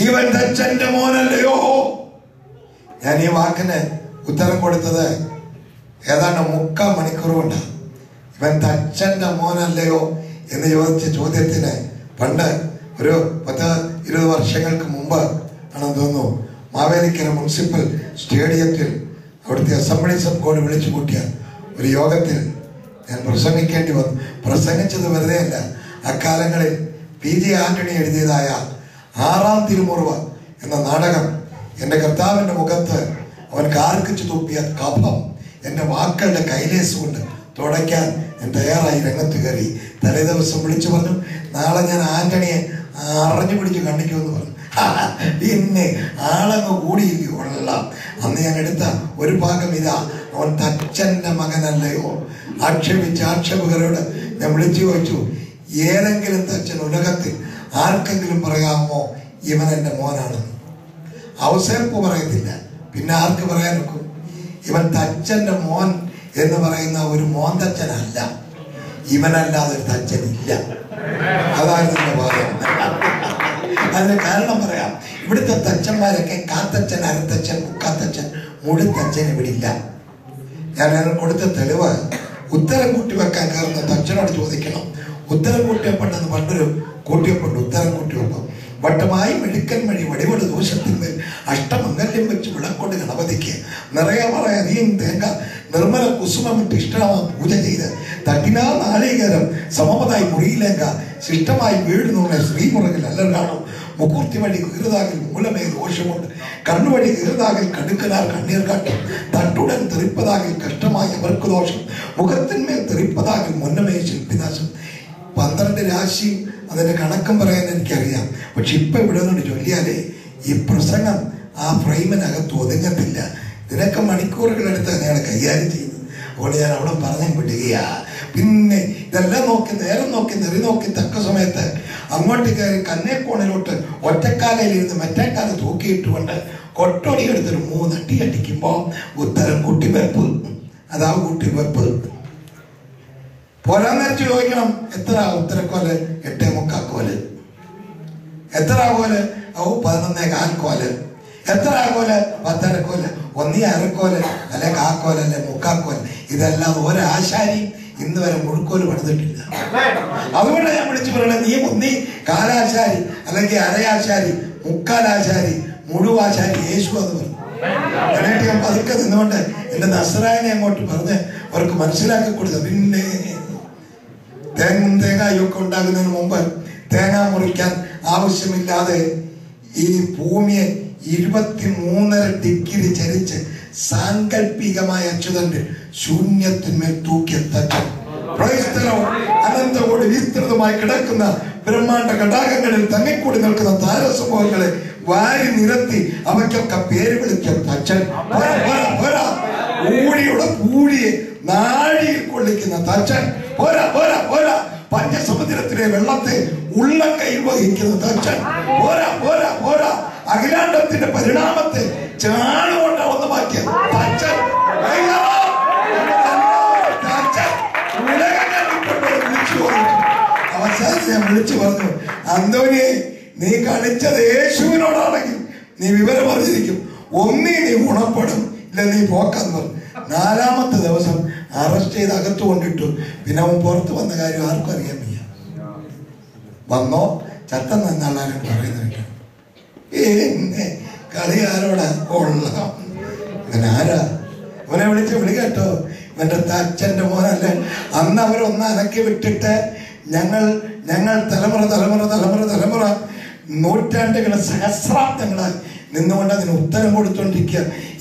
S1: ഇവൻ തച്ചന്റെ മോനല്ലയോ? ഞാൻ ഈ വാക്കിന് ഉത്തരം കൊടുത്തത് ഏതാണ്ട് 3/4 മണിക്കൂർ കൊണ്ട്. ഇവൻ തച്ചന്റെ മോനല്ലയോ എന്ന് ചോദിച്ച ചോദ്യത്തിന് പണ്ട് ഒരു 10-20 വർഷങ്ങൾക്ക് മുമ്പ് ആണെന്ന് തോന്നുന്നു, മാവേലിക്കര മുനിസിപ്പൽ സ്റ്റേഡിയത്തിൽ അവിടുത്തെ അസംബ്ലി സബ് കോഡ് വിളിച്ചു കൂട്ടിയ ഒരു യോഗത്തിൽ ഞാൻ പ്രസംഗിക്കേണ്ടി വന്നു. പ്രസംഗിച്ചത് വെറുതെ അല്ല. അക്കാലങ്ങളിൽ PG ആന്റണി എഴുതിയതായ 6-ാം തിരുമുറിവ് എന്ന നാടകം എൻ്റെ കർത്താവിൻ്റെ മുഖത്ത് അവൻ കാർക്കിച്ചു തുപ്പിയ കഫം എൻ്റെ വാക്കളുടെ കൈലേസ് കൊണ്ട് തുടയ്ക്കാൻ ഞാൻ തയ്യാറായി രംഗത്ത് കയറി. തലേ ദിവസം വിളിച്ചു പറഞ്ഞു, നാളെ ഞാൻ ആന്റണിയെ അറിഞ്ഞു പിടിച്ച് കണ്ടിക്കുമെന്ന് പറഞ്ഞു. പിന്നെ ആളങ്ങ് കൂടിയില്ല കൊള്ളാം. അന്ന് ഞാൻ എടുത്ത ഒരു ഭാഗം ഇതാ, അവൻ തച്ചന്റെ മകനല്ലയോ? ആക്ഷേപകരോട് ഞാൻ വിളിച്ചു ചോദിച്ചു, ഏതെങ്കിലും തച്ചൻ ഉലകത്തിൽ ആർക്കെങ്കിലും പറയാമോ ഇവൻ എൻ്റെ മോനാണെന്ന്? ഔസേപ്പ് പറയത്തില്ല, പിന്നെ ആർക്ക് പറയാനൊക്കും? ഇവൻ തച്ചന്റെ മോൻ എന്ന് പറയുന്ന ഒരു മോൻ തച്ചനല്ല, ഇവനല്ലാതെ ഒരു തച്ചനില്ല. അതായിരുന്നു എന്റെ വാദം. അതിന് കാരണം പറയാം. ഇവിടുത്തെ തച്ചന്മാരൊക്കെ കാത്തച്ഛൻ, അരത്തച്ഛൻ, മുക്കാത്തച്ഛൻ, മുഴുത്തച്ഛൻ ഇവിടെ ഇല്ല. ഞാൻ കൊടുത്ത തെളിവ് ഉത്തരം കൂട്ടിവെക്കാൻ കയറുന്ന തച്ചനോട് ചോദിക്കണം. ഉത്തരം കൂട്ടിയപ്പെട്ടെന്ന് പണ്ടൊരു കൂട്ടിയപ്പുണ്ട്. ഉത്തരം കൂട്ടിവെപ്പം വട്ടമായി മെടുക്കൻ വഴി വടിവട് ദോഷത്തിന്മേൽ അഷ്ടമംഗല്യം വെച്ച് വിളക്കൊണ്ട് ഗണപതിക്ക് നിറയെ അധികം തേങ്ങ നിർമ്മല കുസുമമിട്ട് ഇഷ്ടമായി പൂജ ചെയ്ത് തകിനാ നാളികേരം സമമതായി മുറിയിലേക്ക ശിഷ്ടമായി വീടുന്നുള്ള ശ്രീമുറകിൽ അല്ലർ കാണും. മുക്കൂർത്തി വഴി കീറുതാകിൽ മൂലമേ ദോഷമുണ്ട്. കണ്ണുവഴി കീറുതാകിൽ കടുക്കനാർ കണ്ണീർ കാട്ടും. തട്ടുടൻ തെറിപ്പതാകിൽ കഷ്ടമായി അവർക്ക് ദോഷം. മുഖത്തിന്മേൽ തെറിപ്പതാകിൽ മുന്നമേ ശില്പിനാശം. 12 രാശിയും അതിന്റെ കണക്കും പറയാൻ എനിക്കറിയാം. പക്ഷെ ഇപ്പൊ ഇവിടെ നിന്ന് ചൊല്ലിയാലേ ഈ പ്രസംഗം ആ ഫ്രെയിമിനകത്ത് ഒതുങ്ങത്തില്ല. ഇതിനൊക്കെ മണിക്കൂറുകളെടുത്ത് തന്നെയാണ് കൈകാര്യം ചെയ്യുന്നത്. അതുകൊണ്ട് ഞാൻ അവിടെ പറഞ്ഞു വിടുകയാ. പിന്നെ ഇതെല്ലാം നോക്കി നേരം നോക്കി നെറി നോക്കി തക്ക സമയത്ത് അങ്ങോട്ട് കയറി കന്നേക്കോണിലോട്ട് ഒറ്റക്കാലയിലിരുന്ന് മറ്റേക്കാല തൂക്കിയിട്ടുകൊണ്ട് കൊട്ടോടി എടുത്തൊരു 3 അടി അടിക്കുമ്പോ ഉത്തരം കൂട്ടിവെപ്പ്. അതാ കൂട്ടിവെപ്പ്. പോരാന്നരച്ച് ചോദിക്കണം, എത്ര ഉത്തരക്കോല്? 8.25 കോല്. എത്ര കോല്? 11.25 കോല്. എത്ര കോല്? 10.5 കോല്. 1.5 കോല്, അല്ലെങ്കിൽ 1/4 കോല്, അല്ലെ 3/4 കോല്. ഇതെല്ലാം ഒരാശാരിയും ഇന്ന് വരെ മുഴുക്കോല് പണിതിട്ടില്ല. അതുകൊണ്ട് ഞാൻ വിളിച്ചു പറയണത്, നീ 1 കാലാശാരി, അല്ലെങ്കിൽ അരയാശാരി, 3/4 ആശാരി, മുഴുവാശാരി യേശു എന്ന് പറഞ്ഞു. എന്നിട്ട് ഞാൻ പതുക്കെ നിന്നുകൊണ്ട് എന്റെ നസ്രായനെ അങ്ങോട്ട് പറഞ്ഞ് അവർക്ക് മനസ്സിലാക്കി കൊടുത്തു. പിന്നെ തേങ്ങായും ഒക്കെ ഉണ്ടാകുന്നതിന് മുമ്പ് തേങ്ങ മുറിക്കാൻ ആവശ്യമില്ലാതെ ഈ ഭൂമിയെ 23.5 ഡിഗ്രി ചരിച്ച് സാങ്കല്പികമായ അച്യുതന്റെ ശൂന്യത്തിന്മേൽ തൂക്കിയ തച്ചൻ. അനന്തകോടി വിസ്തൃതമായി കിടക്കുന്ന ബ്രഹ്മാണ്ഡ ഘടാകങ്ങളിൽ തങ്ങിക്കൂടി നിൽക്കുന്ന താരസമൂഹങ്ങളെ വാരി നിരത്തി അവയ്ക്കൊക്കെ പേര് വിളിക്കാൻ തച്ചൻ. ഊടിയുടെ പൂടിയെ നാഴിയിൽ കൊള്ളിക്കുന്ന തച്ചൻ. പോരാ പോരാ പോരാ, പഞ്ചസമുദ്രത്തിലെ വെള്ളത്തെ ഉള്ളം കയ്യിൽ വഹിക്കുന്ന തച്ചൻ. പോരാ പോരാ പോരാ, അഖിലാണ്ടത്തിന്റെ പരിണാമത്തെ ചാണുകൊണ്ട് ഒന്നുമാക്കിയ തച്ചൻ. അവസാനം ഞാൻ വിളിച്ചു പറഞ്ഞു, അന്തോനിയെ, നീ കളിച്ചത് യേശുവിനോടാണെങ്കിൽ നീ വിവരം അറിഞ്ഞിരിക്കും. ഒന്നീ നീ ഗുണപ്പെടും, ഇല്ല നീ പോക്കാന്ന് പറഞ്ഞു. 4-ാമത്തെ ദിവസം അറസ്റ്റ് ചെയ്ത് അകത്ത് കൊണ്ടിട്ടു. പിന്നെ അവൻ പുറത്ത് വന്ന കാര്യം ആർക്കും അറിയാൻ വയ്യ. വന്നോ ചത്തം എന്നാളാരും പറയുന്നത്. പിന്നെ കളി ആരോടാ? കൊള്ളാം. ഇവനാരാ? ഇവനെ വിളിച്ച് വിളി കേട്ടോ, ഇവന്റെ തച്ചന്റെ മോനല്ലേ. അന്ന് അവരൊന്ന് അനക്കി വിട്ടിട്ട് ഞങ്ങൾ തലമുറ തലമുറ തലമുറ തലമുറ നൂറ്റാണ്ടുകളെ സഹസ്രാബ്ദങ്ങളായി നിന്നുകൊണ്ട് അതിന് ഉത്തരം കൊടുത്തോണ്ടിരിക്കുക.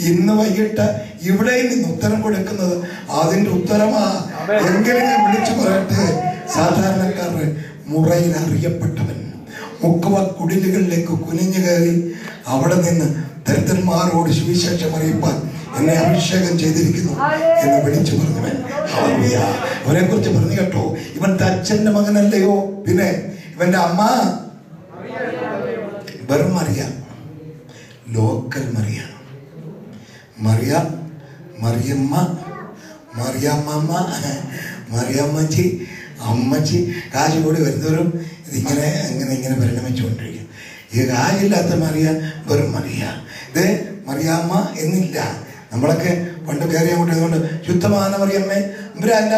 S1: ഇന്ന് വൈകിട്ട് ഇവിടെയും നിന്ന് ഉത്തരം കൊടുക്കുന്നത് അതിന്റെ ഉത്തരമാ. എങ്കിലും ഞാൻ വിളിച്ചു പറയട്ടെ, സാധാരണക്കാരുടെ മുറയിൽ അറിയപ്പെട്ടവൻ മുക്കുവ കുടിലുകളിലേക്ക് കുനിഞ്ഞു കയറി അവിടെ നിന്ന് ദരിദ്രന്മാരോട് സുവിശേഷം അറിയിപ്പാൻ എന്നെ അഭിഷേകം ചെയ്തിരിക്കുന്നു എന്ന് വിളിച്ചു പറഞ്ഞവൻ. അവനെ കുറിച്ച് പറഞ്ഞു കേട്ടോ, ഇവൻ തച്ചന്റെ മകനല്ലയോ? പിന്നെ ഇവന്റെ അമ്മ വെറും മറിയ, ലോക്കൽ മറിയ. മറിയ, മറിയമ്മ, മറിയമ്മ, മറിയമ്മച്ചി, അമ്മച്ചി. കാശ് കൂടി വരുന്നവരും ഇതിങ്ങനെ ഇങ്ങനെ പരിണമിച്ചുകൊണ്ടിരിക്കും. ഈ കാശില്ലാത്ത മറിയ വെറും മറിയ. ഇത് മറിയാമ്മ എന്നില്ല. നമ്മളൊക്കെ പണ്ട് കയറി അങ്ങോട്ട് ഇതുകൊണ്ട് ശുദ്ധமான മറിയമ്മേ,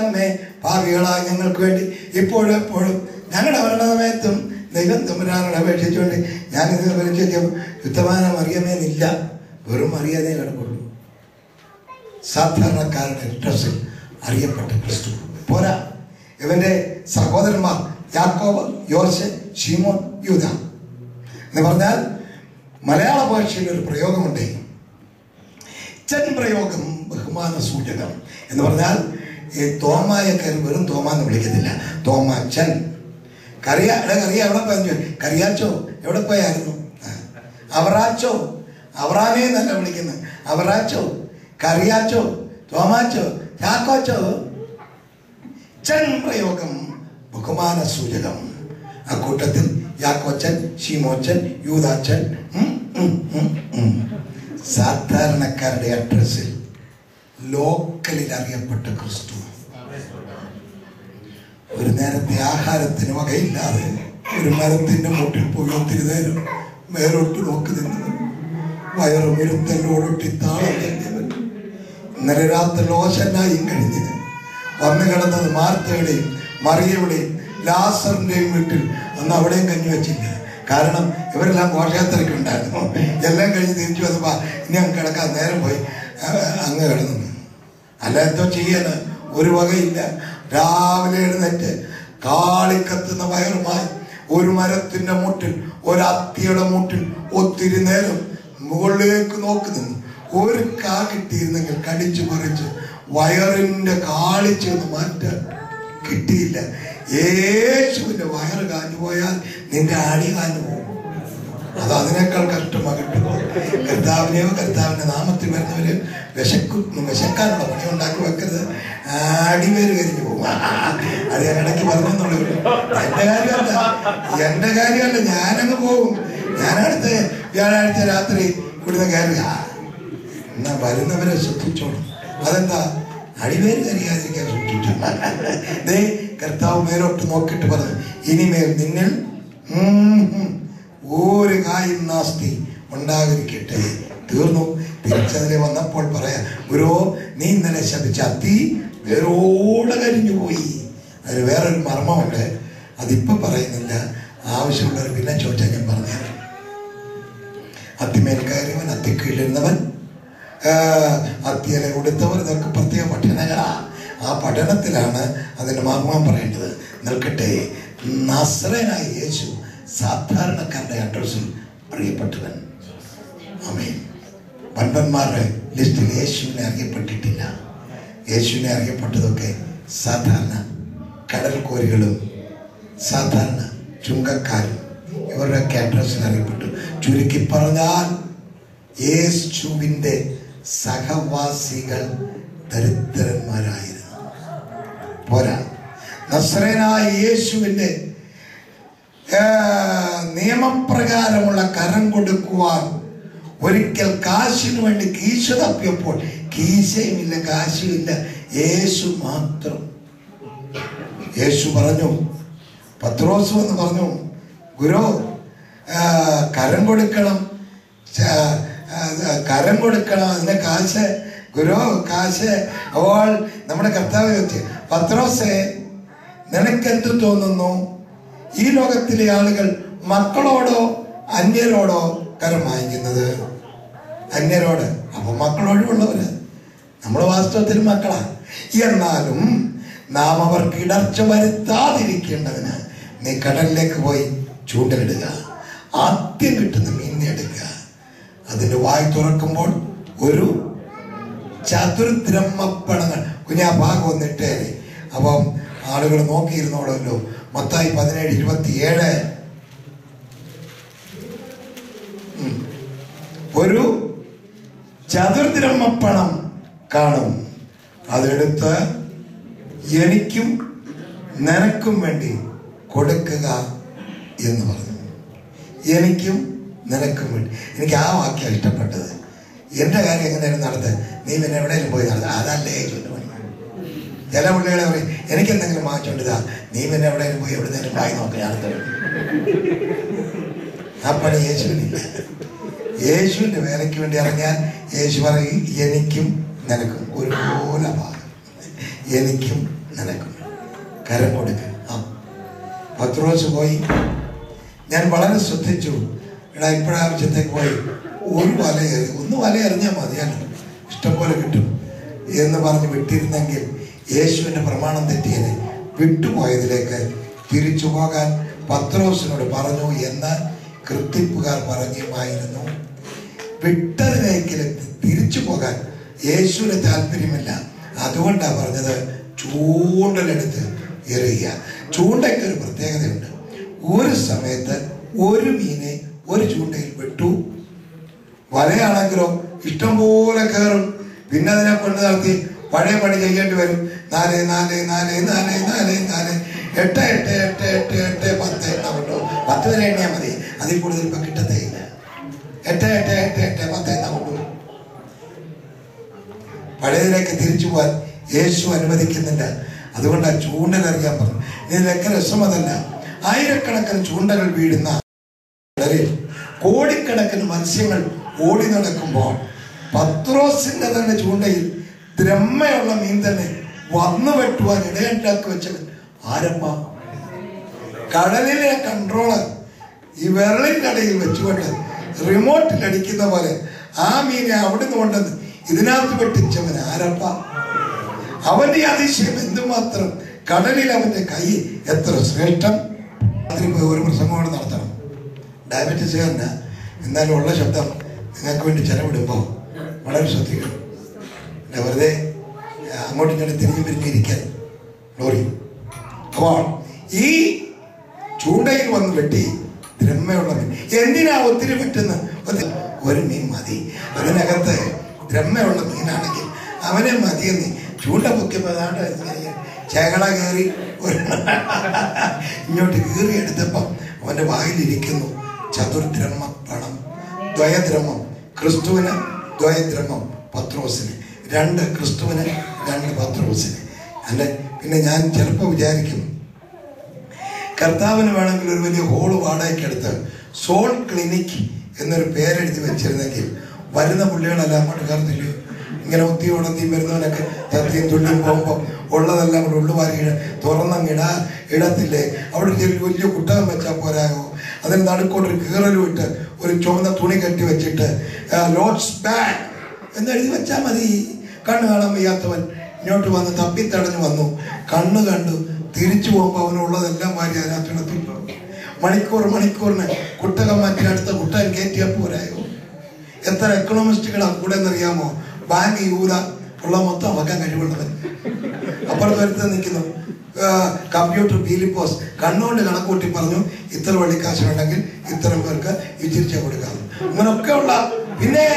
S1: അമ്മേ, പാപികളായ ഞങ്ങൾക്ക് വേണ്ടി ഇപ്പോഴും എപ്പോഴും ഞങ്ങളുടെ മരണസമയത്തും ദൈവം തമ്പുരാനോട് അപേക്ഷിച്ചുകൊണ്ട് ഞാനിത് പരിചയം ശുദ്ധமான മറിയമ്മേ എന്നില്ല, വെറും മറിയാതെ കിടക്കുള്ളൂ. സാധാരണക്കാരുടെ ഡ്രസ്സിൽ അറിയപ്പെട്ട ക്രിസ്തു പോരാ. ഇവന്റെ സഹോദരന്മാർ യാക്കോബ്, യോസെ, ശീമോൻ, യൂദ എന്ന് പറഞ്ഞാൽ മലയാള ഭാഷയിൽ ഒരു പ്രയോഗമുണ്ട്, ചൻ പ്രയോഗം, ബഹുമാന സൂചകം എന്ന് പറഞ്ഞാൽ ഈ തോമായ വെറും തോമ എന്ന് വിളിക്കത്തില്ല, തോമാച്ചൻ. കറിയ എവിടെ പോയി, കറിയാച്ചോ എവിടെ പോയായിരുന്നു, അവറാച്ചോ, അവറാനെ എന്നല്ല വിളിക്കുന്നത്, അവറാച്ചോ, കറിയാച്ചോ, തോമാച്ചോ, ചാക്കോച്ചോ. ചൻ പ്രയോഗം ബഹുമാന സൂചകം. അക്കൂട്ടത്തിൽ യാക്കോച്ചൻ, ശീമോച്ചൻ, യൂദാച്ചൻ. സാധാരണക്കാരുടെ അഡ്രസ്സിൽ ലോക്കലിൽ അറിയപ്പെട്ട ക്രിസ്തു. ഒരു നേരത്തെ ആഹാരത്തിന് വകയില്ലാതെ ഒരു മരത്തിന്റെ മുട്ടിൽ പോയി ഒത്തിരി നേരം മേലോട്ട് നോക്കി നിന്നത്, വയറുമുരുത്തലോടൊട്ടി താളം കഴിഞ്ഞവൻ, ഇന്നലെ രാത്രി ലോശനായും കഴിഞ്ഞത് വന്നു കിടന്നത് മാർത്തയുടെയും മറിയയുടെയും ലാസറിന്റെയും വീട്ടിൽ. അന്ന് അവിടെയും കഞ്ഞി വെച്ചില്ല, കാരണം ഇവരെല്ലാം ഘോഷയാത്രയ്ക്ക് ഉണ്ടായിരുന്നു. എല്ലാം കഴിഞ്ഞ് തിരിച്ചു വന്നപ്പോ ഇനി അങ്ങ് കിടക്കാൻ നേരം പോയി അങ്ങ് കിടന്നു. അല്ല എന്തോ ചെയ്യാന്, ഒരു വകയില്ല. രാവിലെ എഴുന്നേറ്റ് കാളിക്കത്തുന്ന വയറുമായി ഒരു മരത്തിന്റെ മുട്ടിൽ, ഒരു അത്തിയുടെ മുട്ടിൽ ഒത്തിരി നേരം മുകളിലേക്ക് നോക്കി നിന്നു. ഒരു കാ കിട്ടിയിരുന്നെങ്കിൽ കടിച്ചു പറിച്ച് വയറിന്റെ കാളിച്ചൊന്ന് മാറ്റാൻ കിട്ടിയില്ല. യേശുവിന്റെ വയറ് കാഞ്ഞു പോയാൽ നിന്റെ അടി കാഞ്ഞു പോകും. അത് അതിനേക്കാൾ കഷ്ടമാകട്ടെ. കർത്താവിനെയോ കർത്താവിന്റെ നാമത്തിൽ വരുന്നവര് വിശക്കാനുള്ള പണി ഉണ്ടാക്കി വെക്കരുത്, അടിവേര് കരിഞ്ഞു പോകും. അത് ഞാൻ ഇടയ്ക്ക് പറഞ്ഞെന്നുള്ളൂ. എന്റെ കാര്യമല്ല, ഞാനങ്ങ് പോകും. ഞാൻ അടുത്ത വ്യാഴാഴ്ച രാത്രി ഇവിടുന്ന് കയറുക. എന്നാ വരുന്നവരെ ശ്രദ്ധിച്ചോളും. അതെന്താ, അടിവേര് കരിയാതിരിക്കാൻ സൂക്ഷിച്ചു. ദേ കർത്താവ് മേലോട്ട് നോക്കിയിട്ട് പറഞ്ഞു, ഇനിമേൽ നിന്നിൽ ഒരു കായും നാസ്തി ഉണ്ടാകരിക്കട്ടെ. തീർന്നു. തിരിച്ചതിലെ വന്നപ്പോൾ പറയാ, ഗുരു നീ ഇന്നലെ ശപിച്ച അത്തി വേരോടെ കരിഞ്ഞു പോയി. അതിന് വേറൊരു മർമ്മമുണ്ട്, അതിപ്പോ പറയുന്നില്ല. ആവശ്യമുള്ളവർ പിന്നെ ചോദിച്ചാൽ ഞാൻ പറഞ്ഞുതരാം. അത്തിമേൽ കയറിയവൻ, അത്തിക്കീഴിരുന്നവൻ, അത്തിയില കൊടുത്തവർ, ഇതൊക്കെ പ്രത്യേക പഠനങ്ങളാ. ആ പഠനത്തിലാണ് അതിന്റെ മർമ്മം പറയേണ്ടത്. നിൽക്കട്ടെ, നസ്രയനായ യേശു സാധാരണക്കാരുടെ അഡ്രസ്സിൽ അറിയപ്പെട്ടവൻ. ആമേൻ. പണ്ഡന്മാരുടെ ലിസ്റ്റിൽ യേശുവിനെ അറിയപ്പെട്ടിട്ടില്ല. യേശുവിനെ അറിയപ്പെട്ടതൊക്കെ സാധാരണ കടൽക്കോരികളും സാധാരണ ചുങ്കക്കാരും ഇവരുടെയൊക്കെ അഡ്രസ്സിൽ അറിയപ്പെട്ടു. ചുരുക്കി പറഞ്ഞാൽ യേശുവിൻ്റെ സഹവാസികൾ ദരിദ്രന്മാരായിരുന്നു. പോരാ, നസ്രയനായ യേശുവിൻ്റെ നിയമപ്രകാരമുള്ള കരം കൊടുക്കുവാൻ ഒരിക്കൽ കാശിന് വേണ്ടി കീശ തപ്പിയപ്പോൾ കീശയുമില്ല, കാശുമില്ല, യേശു മാത്രം. യേശു പറഞ്ഞു, പത്രോസ് എന്ന് പറഞ്ഞു, ഗുരു കരം കൊടുക്കണം, കരം കൊടുക്കണം, അതിന് കാശ്, ഗുരു കാശ്. അപ്പോൾ നമ്മുടെ കർത്താവ് ചോദിച്ചു, പത്രോസേ നിനക്കെന്ത് തോന്നുന്നു, ഈ ലോകത്തിലെ ആളുകൾ മക്കളോടോ അന്യരോടോ കരം വാങ്ങിക്കുന്നത്? അന്യരോട്. അപ്പൊ മക്കളൊഴിവുള്ളവര്, നമ്മൾ വാസ്തവത്തിൽ മക്കളാ. എന്നാലും നാം അവർക്ക് ഇടർച്ച വരുത്താതിരിക്കേണ്ടതിന് നീ കടലിലേക്ക് പോയി ചൂണ്ടലിടുക, ആദ്യം കിട്ടുന്ന മീനിനെ എടുക്കുക, അതിന്റെ വായ് തുറക്കുമ്പോൾ ഒരു ചതുർദ്രഹ്മപ്പണങ്ങൾ, കുഞ്ഞാ ഭാഗം ഒന്നിട്ടേ. അപ്പം ആളുകൾ നോക്കിയിരുന്നോളല്ലോ. മത്തായി 17:27 ഒരു ചതുർദ്രഹ്മപ്പണം കാണും, അതെടുത്ത് എനിക്കും നിനക്കും വേണ്ടി കൊടുക്കുക എന്ന് പറഞ്ഞു. എനിക്കും നിനക്കും വേണ്ടി. എനിക്ക് ആ വാക്യം ഇഷ്ടപ്പെട്ടത്. എൻ്റെ കാര്യം എങ്ങനെയാണ് നടത്തുക, നീ പിന്നെ എവിടെയെങ്കിലും പോയി നടത്തുക, അതല്ലേ യേശുവിൻ്റെ പണി. ചില പിള്ളേരെ പറയും എനിക്ക് എന്തെങ്കിലും വാങ്ങിച്ചോണ്ടിതാ, നീ പിന്നെ എവിടെയെങ്കിലും പോയി എവിടെയെങ്കിലും വായി നോക്കി നടത്തുക. ആ പണി യേശുവിനില്ല. യേശുവിൻ്റെ വേലയ്ക്ക് വേണ്ടി ഇറങ്ങിയാൽ യേശു പറയും എനിക്കും നിനക്കും ഒരുപോലെ ഭാഗം, എനിക്കും നിനക്കും. കരം കൊടുക്കുക. പത്രോസ് പോയി. ഞാൻ വളരെ ശ്രദ്ധിച്ചു. എടാ ഇപ്പോഴാവശ്യത്തേക്ക് പോയി ഒരു വല എറി, ഒന്ന് വല എറിഞ്ഞാൽ മതിയല്ലോ, ഇഷ്ടംപോലെ കിട്ടും എന്ന് പറഞ്ഞ് വിട്ടിരുന്നെങ്കിൽ യേശുവിൻ്റെ പ്രമാണം തെറ്റിയതിനെ വിട്ടുപോയതിലേക്ക് തിരിച്ചു പോകാൻ പത്രോസിനോട് പറഞ്ഞു എന്ന് കൃത്യപ്പുകാർ പറയുമായിരുന്നു. വിട്ടതിലേക്ക് തിരിച്ചു പോകാൻ യേശുവിന് താല്പര്യമില്ല. അതുകൊണ്ടാണ് പറഞ്ഞത് ചൂണ്ടലെടുത്ത് എറിയുക. ചൂണ്ടയ്ക്ക് ഒരു പ്രത്യേകതയുണ്ട്. ഒരു സമയത്ത് ഒരു മീനെ ഒരു ചൂണ്ടയിൽ വിട്ടു. വലയാണെങ്കിലോ ഇഷ്ടംപോലെ കയറും. പിന്നെ അതിനെ കൊണ്ട് നടത്തി പഴയ പണി ചെയ്യേണ്ടി വരും. 4 4 4 4 4 4 8 8 8 8 8 10 എന്നാ കൊണ്ടു. 10 വരെ എണ്ണിയാൽ മതി, അതിൽ കൂടുതൽ ഇപ്പൊ കിട്ടത്തേ ഇല്ല. 8 8 8 8 10 എന്നാ കൊണ്ടു. പഴയതിലേക്ക് തിരിച്ചു പോകാൻ യേശു അനുവദിക്കുന്നില്ല. അതുകൊണ്ടാണ് ചൂണ്ടലറിയാൻ പറഞ്ഞു. ഇതിലൊക്കെ രസം അതല്ല, ആയിരക്കണക്കിന് ചൂണ്ടകൾ വീഴുന്ന കടലിൽ കോടിക്കണക്കിന് മത്സ്യങ്ങൾ ഓടി നടക്കുമ്പോൾ പത്രോസിന്റെ തന്നെ ചൂണ്ടയിൽ ദ്രഹ്മയുള്ള മീൻ തന്നെ വന്നു വെട്ടുവാൻ ഇടയുണ്ടാക്കി വെച്ചവൻ ആരപ്പ? കടലിലെ കൺട്രോളർ ഈ വിരളിന്റെ ഇടയിൽ വെച്ചുകൊണ്ട് റിമോട്ടിൽ അടിക്കുന്ന പോലെ ആ മീനെ അവിടുന്ന് കൊണ്ടെന്ന് ഇതിനകത്ത് വെട്ടിച്ചവൻ ആരപ്പ? അവന്റെ അതിശയം എന്തുമാത്രം! കടലിൽ അവന്റെ കൈ എത്ര ശ്രേഷ്ഠം! അതിന് പോയി ഒരു പ്രസംഗം നടത്തണം. ഡയബറ്റീസ് തന്നെ എന്നാലും ഉള്ള ശബ്ദം നിങ്ങൾക്ക് വേണ്ടി ചെലവിടുമ്പോൾ വളരെ ശ്രദ്ധിക്കണം. വെറുതെ അങ്ങോട്ടും ഇങ്ങോട്ടും തിരിഞ്ഞു പിരിഞ്ഞിരിക്കാൻ ലോറി. അപ്പോൾ ഈ ചൂണ്ടയിൽ വന്ന് വെട്ടി ദ്രഹ്മയുള്ള മീൻ എന്തിനാ ഒത്തിരി പറ്റുന്ന ഒരു മീൻ മതി. അതിനകത്ത് ദ്രഹ്മയുള്ള മീനാണെങ്കിൽ അവനെ മതിയെന്ന് ചൂണ്ട പൊക്കിയപ്പോൾ അതാണ്ട് ചേകള കയറി ഇങ്ങോട്ട് കീറി എടുത്തപ്പം അവന്റെ വായിലിരിക്കുന്നു ചതുർദ്രഹ്മ പണം. ദ്വയദ്രഹ്മം ക്രിസ്തുവിന്, ദ്വയദ്രഹ്മം പത്രോസിന്. 2 ക്രിസ്തുവിന്, 2 പത്രോസിന്. അല്ല പിന്നെ ഞാൻ ചിലപ്പോൾ വിചാരിക്കും കർത്താവിന് വേണമെങ്കിൽ ഒരു വലിയ ഹോള് വാടകയ്ക്കെടുത്ത് സോൾ ക്ലിനിക് എന്നൊരു പേരെഴുതി വെച്ചിരുന്നെങ്കിൽ വരുന്ന പുള്ളികളെല്ലാം അങ്ങോട്ട് കയറുന്നില്ലയോ? ഇങ്ങനെ ഒത്തിയോടത്തിയും വരുന്നവനൊക്കെ തത്തിയും തുള്ളിയും പോകുമ്പോൾ ഉള്ളതെല്ലാം കൂടെ ഉള്ളുവാരി ഇടത്തില്ലേ? അവിടെ വലിയ കുട്ടകം വെച്ചാൽ പോരായോ? അതിന് നടുക്കോട്ടൊരു കീറലും ഇട്ട് ഒരു ചുവന്ന തുണി കെട്ടി വെച്ചിട്ട് ലോഡ്സ് ബാഗ് എന്നെഴുതി വെച്ചാൽ മതി. കണ്ണ് കാണാൻ വയ്യാത്തവൻ ഇങ്ങോട്ട് വന്ന് തപ്പിത്തടഞ്ഞു വന്നു, കണ്ണ് കണ്ടു, തിരിച്ചു പോകുമ്പോൾ അവനുള്ളതെല്ലാം വാരി അതിനകത്തിടത്തിൽ മണിക്കൂറിന് കുട്ടകം മാറ്റി അടുത്ത കുട്ടകം കയറ്റിയാൽ പോരായോ? എത്ര എക്കണോമിസ്റ്റുകളാ കൂടെ എന്നറിയാമോ? ബാങ്ക് യൂത ഉള്ള മൊത്തം വയ്ക്കാൻ കഴിവുള്ളവൻ. അപ്പുറത്ത് വരുത്ത് നിൽക്കുന്നു കമ്പ്യൂട്ടർ ഫിലിപ്പോസ് കണ്ണുകൊണ്ട് കണക്കൂട്ടി പറഞ്ഞു ഇത്ര വള്ളിക്കാശുണ്ടെങ്കിൽ ഇത്തരം പേർക്ക് വിചിരിച്ച കൊടുക്കാം. ഇങ്ങനൊക്കെ ഉള്ള പിന്നെ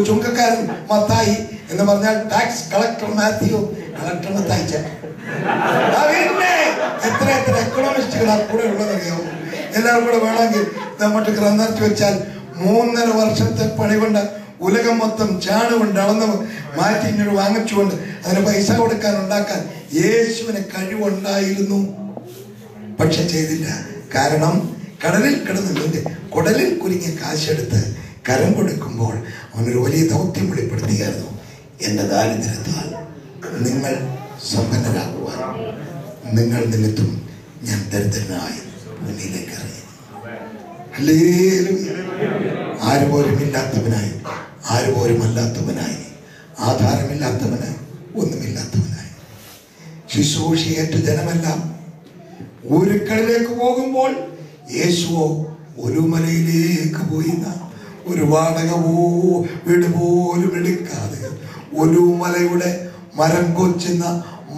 S1: ചുങ്കക്കാരൻ മത്തായി എന്ന് പറഞ്ഞാൽ ടാക്സ് കളക്ടർ മാത്യു, കളക്ടർ മത്തായിച്ച. പിന്നെ എത്ര എക്കണോമിസ്റ്റുകളാ കൂടെ ഉള്ളതറിയാമോ? എല്ലാവരും കൂടെ വേണമെങ്കിൽ നമ്മട്ട് ഗ്രന്ഥിച്ച് വെച്ചാൽ 3.5 വർഷത്തെ പണി കൊണ്ട് ഉലകം മൊത്തം ചാണുകൊണ്ട് അളന്ന് മാറ്റി ഇങ്ങോട്ട് വാങ്ങിച്ചുകൊണ്ട് അതിന് പൈസ കൊടുക്കാൻ ഉണ്ടാക്കാൻ യേശുവിന് കഴിവുണ്ടായിരുന്നു. പക്ഷെ ചെയ്തില്ല. കാരണം കടലിൽ കിടന്നതിന്റെ കുടലിൽ കുരുങ്ങിയ കാശെടുത്ത് കരം കൊടുക്കുമ്പോൾ അവനൊരു വലിയ ദൗത്യം വെളിപ്പെടുത്തിയായിരുന്നു. എന്റെ ദാരിദ്ര്യത്താൽ നിങ്ങൾ സമ്പന്നരാകുവാൻ നിങ്ങൾ നിമിത്തം ഞാൻ ദരിദ്രനായി ഭൂമിയിലേക്ക് ഇറങ്ങി. ആരുപോലും ഇല്ലാത്തവനായി, ആരുപോലും അല്ലാത്തവനായി, ആധാരമില്ലാത്തവനായി, ഒന്നുമില്ലാത്തവനായി ശുശ്രൂഷയേറ്റ ജനമെല്ലാം ഊരുക്കളിലേക്ക് പോകുമ്പോൾ യേശുവോ ഒരു മലയിലേക്ക് പോയി. ഒരു വാടക വീട് പോലും എടുക്കാതെ ഒരു മലയുടെ മരം കൊച്ചുന്ന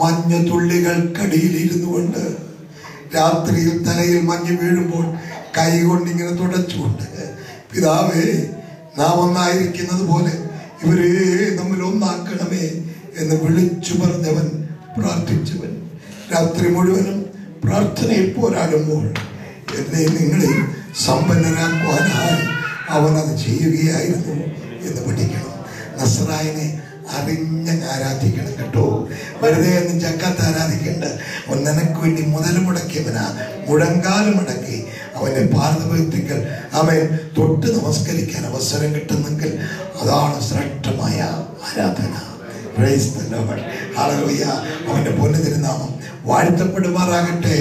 S1: മഞ്ഞ തുള്ളികൾക്കടിയിലിരുന്നു കൊണ്ട് രാത്രിയിൽ തലയിൽ മഞ്ഞ് വീഴുമ്പോൾ കൈ കൊണ്ടിങ്ങനെ തുടച്ചുകൊണ്ട് പിതാവേ നാം ഒന്നായിരിക്കുന്നത് പോലെ ഇവരെ നമ്മൾ ഒന്നാക്കണമേ എന്ന് വിളിച്ചു പറഞ്ഞവൻ, പ്രാർത്ഥിച്ചവൻ. രാത്രി മുഴുവനും പ്രാർത്ഥനയിൽ പോരാടുമ്പോൾ എന്നെ നിങ്ങളെ സമ്പന്നരാക്കുവാനായി അവനത് ചെയ്യുകയായിരുന്നു എന്ന് പഠിക്കണം. നസ്രായനെ അറിഞ്ഞങ്ങ് ആരാധിക്കണം കേട്ടോ. വെറുതെ ഒന്നും ചക്കത്ത് ആരാധിക്കണ്ട. അവൻ നിനക്ക് വേണ്ടി മുതൽ മുടക്കിയവനാ. മുഴങ്കാലം മുടക്കി അവന്റെ പാദപീഠത്തിൽ അവൻ തൊട്ട് നമസ്കരിക്കാൻ അവസരം കിട്ടുന്നെങ്കിൽ അതാണ് ശ്രേഷ്ഠമായ ആരാധന. അവന്റെ പൊന്നു തിരുനാമം വാഴ്ത്തപ്പെടുമാറാകട്ടെ.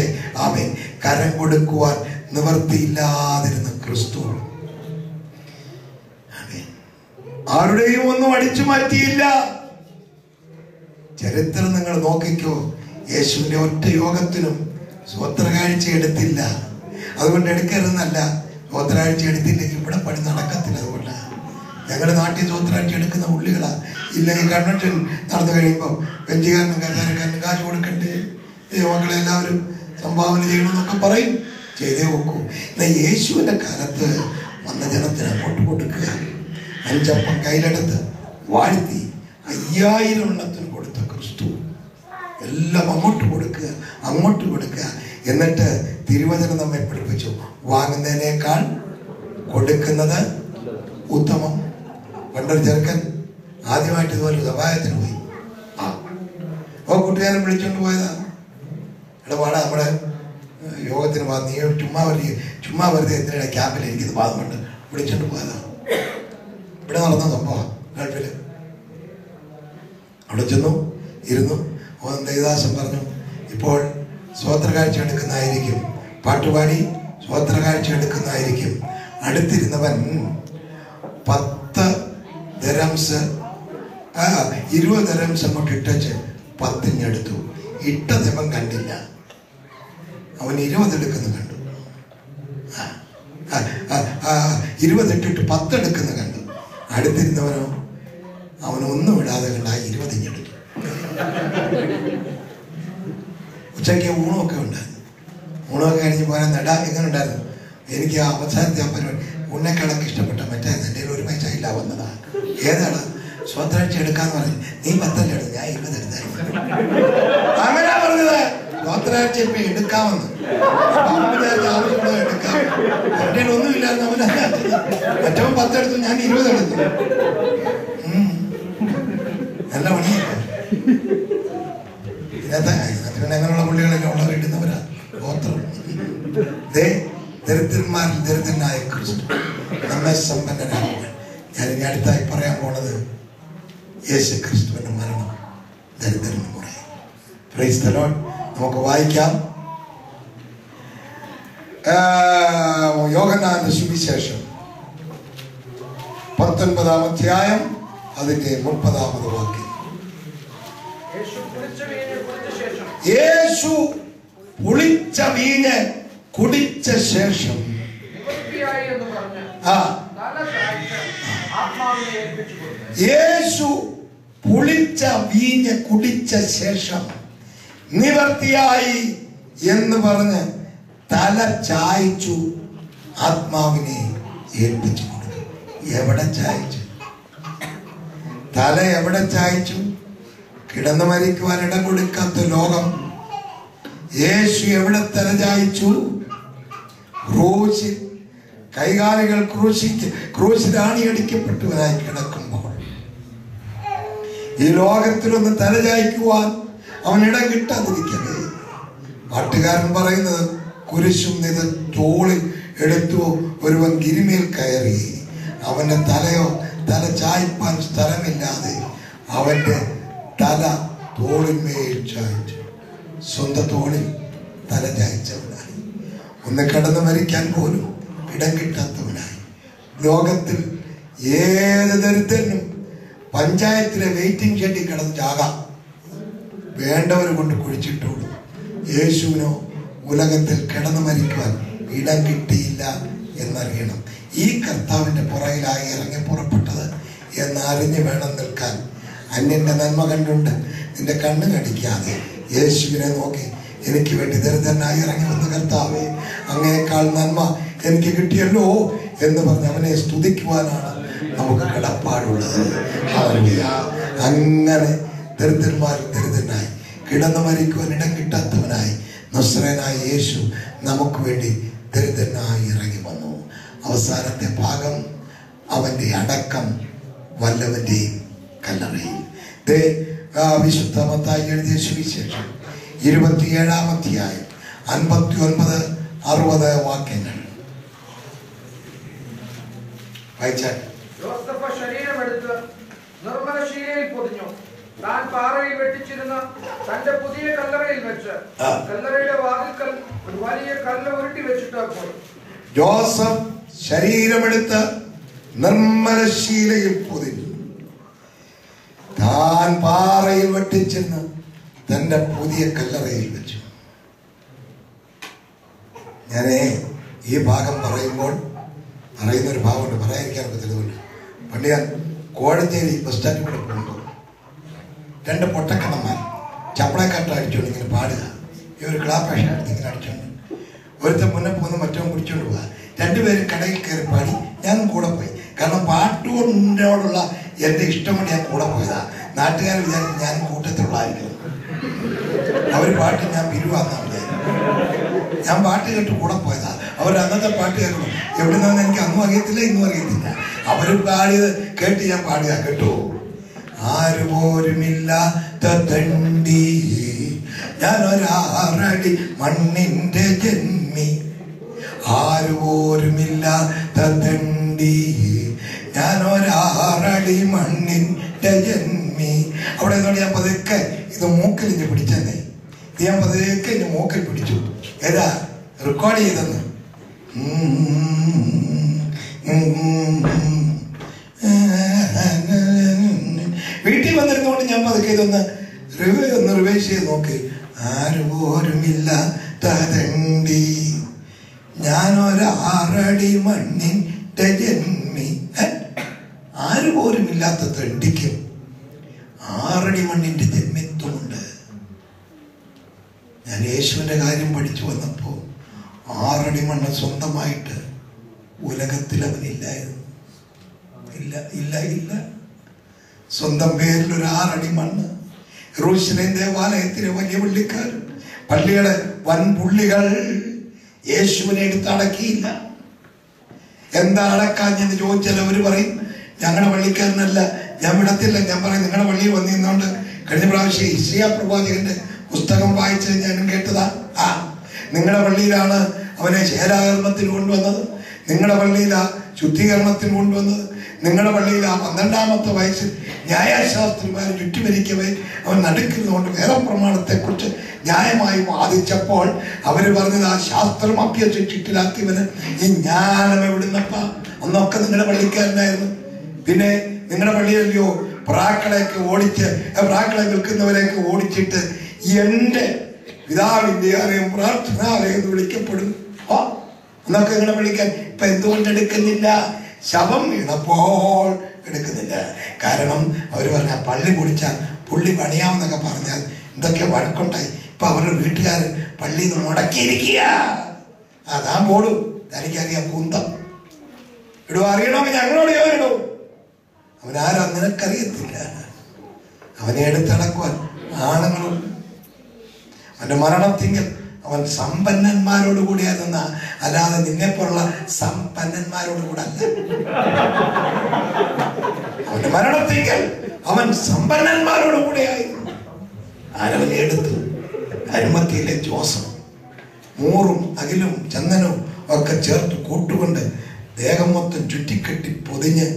S1: അവൻ കരം കൊടുക്കുവാൻ നിവർത്തിയില്ലാതിരുന്ന ക്രിസ്തു ആരുടെയും ഒന്നും അടിച്ചു മാറ്റിയില്ല. ചരിത്രം നിങ്ങൾ നോക്കിക്കോ. യേശുവിന്റെ ഒറ്റ യോഗത്തിനും സ്വോത്രകാഴ്ച എടുത്തില്ല. അതുകൊണ്ട് എടുക്കരുതെന്നല്ല, സ്വോത്രകാഴ്ച എടുത്തില്ലെങ്കിൽ ഇവിടെ പണി നടക്കത്തില്ല. അതുകൊണ്ട് ഞങ്ങളുടെ നാട്ടിൽ സ്വോത്രകാഴ്ച എടുക്കുന്ന ഉള്ളികളാ. ഇല്ലെങ്കിൽ കൺവെൻഷൻ നടന്നു കഴിയുമ്പോൾ വെഞ്ചുകാരനും കസാരക്കാരനും കാശ് കൊടുക്കണ്ടേ, മക്കളെല്ലാവരും സംഭാവന ചെയ്യണമെന്നൊക്കെ പറയും. ചെയ്തേ നോക്കൂ. എന്നാൽ യേശുവിന്റെ കാലത്ത് വന്ന ജനത്തിന് അങ്ങോട്ട് കൊടുക്കുക. 5 അപ്പം കയ്യിലെടുത്ത് വാഴ്ത്തി 5000 എണ്ണത്തിന് കൊടുത്ത ക്രിസ്തു എല്ലാം അങ്ങോട്ട് കൊടുക്കുക, അങ്ങോട്ട് കൊടുക്കുക. എന്നിട്ട് തിരുവചനം നമ്മെ പഠിപ്പിച്ചു, വാങ്ങുന്നതിനേക്കാൾ കൊടുക്കുന്നത് ഉത്തമം. പണ്ടൊരു ചെറുക്കൻ ആദ്യമായിട്ട് ഇതുപോലെ സഭായത്തിന് പോയി. കൂട്ടുകാരൻ വിളിച്ചോണ്ട് പോയതാ. എടാ വാടാ, നമ്മുടെ യോഗത്തിന് വാ, നീ ചുമ്മാ വെറുതെ എന്തിനാണ് ക്യാമ്പിൽ ഇരിക്കുന്നത്, വാദമുണ്ട്, വിളിച്ചോണ്ട് പോയതാ. ഇവിടെ നടന്ന സംഭവം ഗൾഫില്. അവിടെ ചെന്നു ഇരുന്നു. ദേവദാസൻ പറഞ്ഞു, ഇപ്പോൾ സ്വോത്രകാഴ്ച എടുക്കുന്നതായിരിക്കും, പാട്ടുപാടി സ്വോത്രകാഴ്ച എടുക്കുന്നതായിരിക്കും. അടുത്തിരുന്നവൻ 10 ദിർഹംസ് 20 ദിർഹംസ് അങ്ങോട്ട് ഇട്ടച്ച് 10 എടുത്തു. ഇട്ടതവൻ കണ്ടില്ല, അവൻ 20 എടുക്കുന്ന കണ്ടു. 20 ഇട്ടിട്ട് 10 എടുക്കുന്ന കണ്ടു. അടുത്തിരുന്നവനോ അവനൊന്നും ഇടാതെ കണ്ട 20 എടുത്തു. ഉച്ചയ്ക്ക് ഊണമൊക്കെ ഉണ്ടായിരുന്നു. ഊണമൊക്കെ കഴിഞ്ഞ് പോയാൽ നടാ എങ്ങനെ ഉണ്ടായിരുന്നു. എനിക്ക് ആ അവസാനത്തെ ആ പരിപാടി ഉണ്ണേക്കാളൊക്കെ ഇഷ്ടപ്പെട്ട മറ്റേ എൻ്റെ ഒരു പൈസ ഇല്ല വന്നതാ. ഏതാണ് സ്വോത്രാഴ്ച എടുക്കാന്ന് പറഞ്ഞു. നീ 10 എടുത്തു, ഞാൻ 20 എടുത്തായിരുന്നു. അങ്ങനെയാ പറഞ്ഞത്. സ്വോത്രാഴ്ച ഇപ്പൊ എടുക്കാമെന്ന് ആവശ്യമുള്ള എടുക്കാം. എൻ്റെ ഒന്നുമില്ലായിരുന്നു. അവൻ മറ്റവൻ 10 എടുത്തു, ഞാൻ 20 എടുത്തു. നല്ല പണിയൊക്കെ ഇതിനകത്ത്. അങ്ങനെയുള്ള പുള്ളികളൊക്കെ ഉള്ളവർ ഇടുന്നവരാ ഗോത്രം. ദരിദ്രന്മാരിൽ ദരിദ്രനായ ക്രിസ്തു നമ്മെ സമ്പന്നരാകുവാൻ. ഞാൻ ഇനി അടുത്തായി പറയാൻ പോണത് യേശു ക്രിസ്തുവിന്റെ മരണം ദരിദ്രന് കുറയും. Price the Lord. നമുക്ക് വായിക്കാം. യോഹന്നാന്റെ സുവിശേഷം 19-ാം അധ്യായം അതിന്റെ 30-ാമത് വാക്യം. യേശു പുളിച്ച വീഞ്ഞ് കുടിച്ച ശേഷം യേശു പുളിച്ച വീഞ്ഞ് കുടിച്ച ശേഷം നിവർത്തിയായി എന്ന് പറഞ്ഞ് തല ചായ്ച്ചു ആത്മാവിനെ ഏൽപ്പിച്ചു കൊടുത്തു. എവിടെ ചായ്ച്ചു? തല എവിടെ ചായ്ച്ചു? കിടന്നു മരിക്കുവാൻ ഇടം കൊടുക്കാത്ത ലോകം. യേശു എവിടെ തല ചായ്ച്ചു? ക്രൂശിൽ. കൈകാലുകൾ ക്രൂശിൽ ആണിയടിക്കപ്പെട്ടവനായി കിടക്കുമ്പോൾ ഈ ലോകത്തിലൊന്ന് തല ചായ്ക്കുവാൻ അവൻ ഇടം കിട്ടാതിരിക്കവേ, പാട്ടുകാരൻ പറയുന്നത്, കുരിശും നിത് തോളിൽ എടുത്തു ഒരുവൻ ഗിരിമേൽ കയറി. അവന്റെ തല ചായ്പാൻ സ്ഥലമില്ലാതെ അവന്റെ തല തോളിന്മേൽ ചായ്ച്ചു. സ്വന്തം തോളിൽ തല ചായ്ച്ചവനായി. ഒന്ന് കിടന്ന് മരിക്കാൻ പോലും ഇടം കിട്ടാത്തവനായി. ലോകത്തിൽ ഏത് ദരിദ്രനും പഞ്ചായത്തിലെ വെയിറ്റിംഗ് ഷെഡിൽ കിടന്ന് ചാകാം, വേണ്ടവർ കൊണ്ട് കുഴിച്ചിട്ടോളൂ. യേശുവിനോ ഉലകത്തിൽ കിടന്നു മരിക്കുവാൻ ഇടം കിട്ടിയില്ല എന്നറിയണം. ഈ കർത്താവിന്റെ പുറകിലായി ഇറങ്ങി പുറപ്പെട്ടത് എന്നറിഞ്ഞ് വേണം നിൽക്കാൻ. അന്യന്റെ നന്മ കണ്ടുണ്ട് നിന്റെ കണ്ണ് കടിക്കാതെ യേശുവിനെ നോക്കി എനിക്ക് വേണ്ടി ദരിദ്രനായി ഇറങ്ങി വന്ന കർത്താവേ, അങ്ങേക്കാൾ നന്മ എനിക്ക് കിട്ടിയല്ലോ എന്ന് പറഞ്ഞ് അവനെ സ്തുതിക്കുവാനാണ് നമുക്ക് കടപ്പാടുള്ളത്. അങ്ങനെ ദരിദ്രന്മാരിൽ ദരിദ്രനായി കിടന്നു മരിക്കുവാൻ ഇടം കിട്ടാത്തവനായി നസ്രയനായ യേശു നമുക്ക് വേണ്ടി ദരിദ്രനായി ഇറങ്ങി വന്നു. അവസാനത്തെ ഭാഗം അവന്റെ അടക്കം വല്ലവന്റെയും കല്ലറയിൽ. വിശുദ്ധ മത്തായി എഴുതിയ സുവിശേഷം 27-ാം അധ്യായം 59-60 വാക്യങ്ങൾ വായിച്ചാൽ.
S2: യോസേഫ് ശരീരമെടുത്ത് നിർമ്മല ശീലയിൽ പൊതിഞ്ഞു. താൻ പാറയിൽ വെട്ടിച്ചിരുന്ന തന്റെ പുതിയ കല്ലറയിൽ വെച്ച് കല്ലറയുടെ വാതിൽക്കൽ ഒരു വലിയ കല്ല് ഉരുട്ടി വെച്ചിട്ട് പോയി.
S1: ജോസഫ് ശരീരമെടുത്ത് നിർമ്മല ശീലയിൽ പൊതിഞ്ഞു. താൻ പാറയിൽ വെട്ടിച്ചിരുന്ന തന്റെ പുതിയ കല്ലറയിൽ വെച്ചു. ഞാനേ ഈ ഭാഗം പറയുമ്പോൾ പറയുന്നൊരു ഭാഗമുണ്ട്, പറയാതിരിക്കാൻ പറ്റുന്നതുകൊണ്ട്. പണ്ട് ഞാൻ കോഴഞ്ചേരി ബസ് സ്റ്റാൻഡിൽ കൂടെ പോകുമ്പോൾ 2 പൊട്ടക്കണ്ണന്മാർ ചപ്പളക്കാട്ട് അടിച്ചുകൊണ്ട് ഇങ്ങനെ പാടുക. ഈ ഒരു ക്ലാപ്പേഷ ഇങ്ങനെ അടിച്ചുകൊണ്ട് ഒരുത്തൻ മുന്നേ പോകുന്ന മറ്റവൻ കുടിച്ചുകൊണ്ട് പോവുക. 2 പേരും കടയിൽ കയറി പാടി. ഞാൻ കൂടെ പോയി. കാരണം പാട്ടുകൊണ്ടോടുള്ള എൻ്റെ ഇഷ്ടം കൊണ്ട് ഞാൻ കൂടെ പോയതാ. നാട്ടുകാർ വിചാരിച്ചു ഞാൻ കൂട്ടത്തിലുള്ളതായിരിക്കും. അവർ പാട്ട് ഞാൻ പിരിവാന്നാ വിചാരിച്ചു. ഞാൻ പാട്ട് കേട്ട് കൂടെ പോയതാ. അവർ അന്നത്തെ പാട്ട് കേൾക്കണം. എവിടെ നിന്നാന്ന് എനിക്ക് അന്നും അറിയത്തില്ല, ഇന്നും അറിയത്തില്ല. അവർ പാടിയത് കേട്ട് ഞാൻ പാടുക. കേട്ടോ, ആരുപോരുമില്ലാത്ത തണ്ടി ഞാനൊരാറടി മണ്ണിന്റെ ജന്മി, ആരുപോരുമില്ലാത്ത തണ്ടി ഞാനൊരാറടി മണ്ണിന്റെ ജന്മി. അവിടെ നിന്നോട് ഞാൻ പതുക്കെ ഇത് മൂക്കിൽ ഇഞ്ഞ് പിടിച്ചെന്നേ. ഇത് ഞാൻ പതുക്കെ ഇഞ്ഞ് മൂക്കിൽ പിടിച്ചു. ഏതാ റെക്കോർഡ് ചെയ്തെന്ന്. വീട്ടിൽ വന്നിരുന്നുകൊണ്ട് ഞാൻ പതുക്കെ ഇതൊന്ന് റിവൈസ് ചെയ്ത് നോക്കി. ആരുപോരുമില്ലാത്ത തണ്ടി ഞാനൊരാറടി മണ്ണിന്റെ ജന്മി. ആരുപോരുമില്ലാത്ത തണ്ടിക്കും 6 അടി മണ്ണിന്റെ ജന്മിത്വമുണ്ട്. ഞാൻ യേശുവിന്റെ കാര്യം പഠിച്ചു വന്നപ്പോ 6 അടി മണ്ണ് സ്വന്തമായിട്ട് ഉലകത്തിൽ അവനില്ലായിരുന്നു. ഇല്ല ഇല്ല ഇല്ല. സ്വന്തം പേരിൽ ഒരു 6 അടി മണ്ണ്. യെരൂശലേം ദേവാലയത്തിലെ വലിയ പള്ളിക്കാർ, പള്ളിയുടെ വൻപുള്ളികൾ യേശുവിനെ എടുത്ത് അടക്കിയില്ല. എന്താ അടക്കാഞ്ഞെന്ന് ചോദിച്ചാൽ അവർ പറയും ഞങ്ങളുടെ പള്ളിക്കാരനല്ല, ഞാൻ വിടത്തില്ല. ഞാൻ പറയും നിങ്ങളുടെ പള്ളിയിൽ വന്നിരുന്നോണ്ട് കഴിഞ്ഞ പ്രാവശ്യം ഇസ്രായേൽ പ്രവാചകന്റെ പുസ്തകം വായിച്ചത് ഞാനും കേട്ടതാ. നിങ്ങളുടെ പള്ളിയിലാണ് അവനെ ശേരാകർമ്മത്തിൽ കൊണ്ടുവന്നത്, നിങ്ങളുടെ പള്ളിയിലാ ശുദ്ധീകരണത്തിന് കൊണ്ടുവന്നത്, നിങ്ങളുടെ പള്ളിയിൽ 12-ാമത്തെ വയസ്സിൽ ന്യായശാസ്ത്രിമാർ ചുറ്റുമരിക്കവേ അവൻ നടുക്കുന്നതുകൊണ്ട് വേറെ പ്രമാണത്തെക്കുറിച്ച് ന്യായമായി വാദിച്ചപ്പോൾ അവര് പറഞ്ഞത് ആ ശാസ്ത്രം അഭ്യസിച്ചിട്ടില്ലാത്തവന് ഈ ജ്ഞാനം എവിടുന്നപ്പ. അന്നൊക്കെ നിങ്ങളുടെ പള്ളിക്കാരനായിരുന്നു. പിന്നെ നിങ്ങളുടെ പള്ളിയല്ലയോ പ്രാക്കളെയൊക്കെ ഓടിച്ച് പ്രാക്കളെ വിൽക്കുന്നവരെയൊക്കെ ഓടിച്ചിട്ട് എന്റെ പിതാവിന്റെ ആലയം പ്രാർത്ഥനാലയം എന്ന് വിളിക്കപ്പെടും. എന്നൊക്കെ നിങ്ങളെ വിളിക്കാൻ ഇപ്പൊ എന്തുകൊണ്ട് എടുക്കുന്നില്ല? ശവം വീണപ്പോൾ എടുക്കുന്നില്ല. കാരണം അവര് പറഞ്ഞ പള്ളി പൊളിച്ചാൽ പുള്ളി പണിയാമെന്നൊക്കെ പറഞ്ഞാൽ എന്തൊക്കെ വഴക്കുണ്ടായി. ഇപ്പൊ അവരുടെ വീട്ടുകാരൻ പള്ളിയിൽ നിന്ന് മുടക്കിയിരിക്കുക. അതാ പോടും. തനിക്കറിയാം കുന്തം ഇടൂ. അറിയണമെങ്കിൽ ഞങ്ങളോട് ചോദിടൂ. അവനാരാ നിനക്കറിയത്തില്ല. അവനെ എടുത്തടക്കുവാൻ ആണുങ്ങളും. അവന്റെ മരണത്തിങ്കിൽ അവൻ സമ്പന്നന്മാരോട് കൂടിയായിരുന്ന, അല്ലാതെ നിന്നെപ്പോലുള്ള സമ്പന്നന്മാരോട് കൂടെ അല്ല. അവന്റെ മരണത്തിങ്കിൽ അവൻ സമ്പന്നന്മാരോട് കൂടെയായിരുന്നു. ആരവനെ എടുത്തു? അരുമത്തിയിലെ ജോസഫ്. മൂറും അകിലും ചന്ദനവും ഒക്കെ ചേർത്ത് കൂട്ടുകൊണ്ട് ദേഹം മൊത്തം ചുറ്റിക്കെട്ടി പൊതിഞ്ഞ്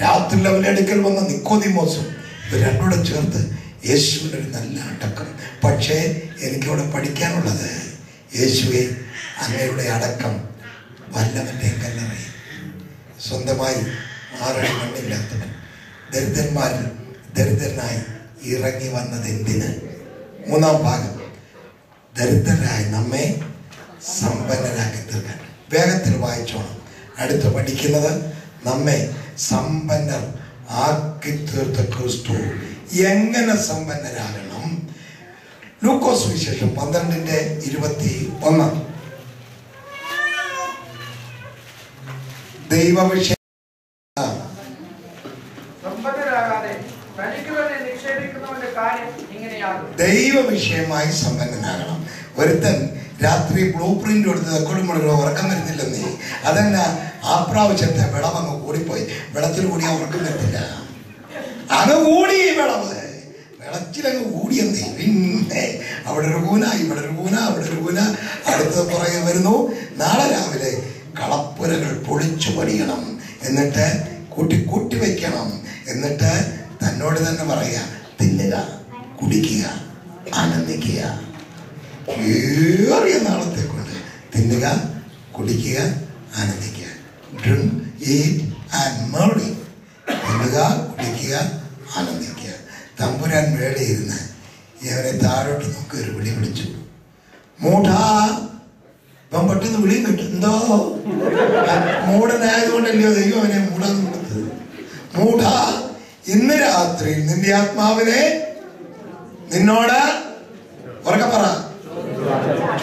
S1: രാത്രി അവന്റെ അടുക്കൽ വന്ന നിക്കോദിമോസും ഇത് രണ്ടൂടെ ചേർത്ത് യേശുവിൻ്റെ ഒരു നല്ല അടക്കം. പക്ഷേ എനിക്കവിടെ പഠിക്കാനുള്ളത്, യേശുവെ അങ്ങയുടെ അടക്കം വല്ലവൻ്റെയും കല്ലറയിൽ. സ്വന്തമായി 6 അടി മണ്ണില്ലാത്തവൻ ദരിദ്രന്മാരിൽ ദരിദ്രനായി ഇറങ്ങി വന്നത് എന്തിന്? 3-ാം ഭാഗം, ദരിദ്രരായി നമ്മെ സമ്പന്നരാക്കി തീർക്കാൻ. വേഗത്തിൽ വായിച്ചോണം. അടുത്ത് പഠിക്കുന്നത് നമ്മെ സമ്പന്നർ ആക്കി തീർത്ത ക്രിസ്തു എങ്ങനെ സമ്പന്നരാകണം. ലൂക്കോസ് സുവിശേഷം 12:21. ദൈവവിഷയം ദൈവവിഷയമായി സമ്പന്നനാകണം. ഒരുത്തൻ രാത്രി ബ്ലൂ പ്രിന്റ് കൊടുത്തത് കൊടുമ്പോഴോ ഉറക്കം വരുന്നില്ലെന്നേ. അതന്നെ ആ പ്രാവശ്യത്തെ വിളവങ്ങ് കൂടിപ്പോയി. വെള്ളത്തിൽ കൂടിയാൽ ഉറക്കം വരുന്നില്ല, അങ്ങ് കൂടി വിളവ്, വെള്ളത്തിലങ്ങ് കൂടിയെന്നേ. പിന്നെ അവിടെ ഒരു കൂന, ഇവിടെ ഒരു കൂന, അവിടെ ഒരു കൂന, അടുത്തത് പുറകെ വരുന്നു. നാളെ രാവിലെ കളപ്പുരകൾ പൊളിച്ചു പണിയണം, എന്നിട്ട് കൂട്ടി വയ്ക്കണം, എന്നിട്ട് തന്നോട് തന്നെ പറയുക, തിന്നുക, കുടിക്കുക, ആനന്ദിക്കുക. ഏറിയ നാളത്തെ കൊണ്ട് തിന്നുക, കുടിക്കുക, ആനന്ദിക്കുക. Drink, eat and merry. തിന്നുക, കുടിക്കുക, ആനന്ദിക്കുക. തമ്പുരാൻ മേളിയിരുന്ന് ഇവനെ താഴോട്ട് നോക്കി ഒരു വിളി വിളിച്ചു, മൂഢാ. ഇപ്പം പെട്ടെന്ന് വിളിയും കിട്ടും. എന്തോ മൂഢനായതുകൊണ്ടല്ലയോ ദൈവം അവനെ മൂടാന്ന് കൊടുത്തത്. മൂഢാ, ഇന്ന് രാത്രി നിന്റെ ആത്മാവിനെ നിന്നോട് ഉറക്കെ പറ.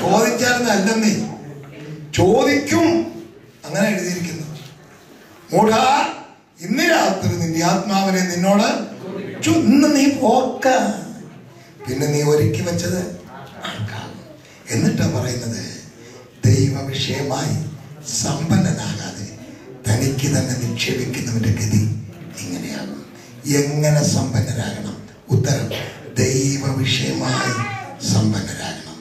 S1: ചോദിച്ചാലെന്നല്ലെന്നേ, ചോദിക്കും. അങ്ങനെ എഴുതിയിരിക്കുന്നു. മൂഢാ, ഇന്ന് രാത്രി നിന്റെ ആത്മാവിനെ നിന്നോട് ഇന്ന് നീ പോക്ക, പിന്നെ നീ ഒരുക്കി വെച്ചത് ആർക്കാകും. എന്നിട്ടാ പറയുന്നത്, ദൈവ വിഷയമായി സമ്പന്നനാകാതെ തനിക്ക് തന്നെ നിക്ഷേപിക്കുന്നവന്റെ ഗതി ഇങ്ങനെയാകും. എങ്ങനെ സമ്പന്നരാകണം? ഉത്തരം, ദൈവ വിഷയമായി സമ്പന്നരാകണം.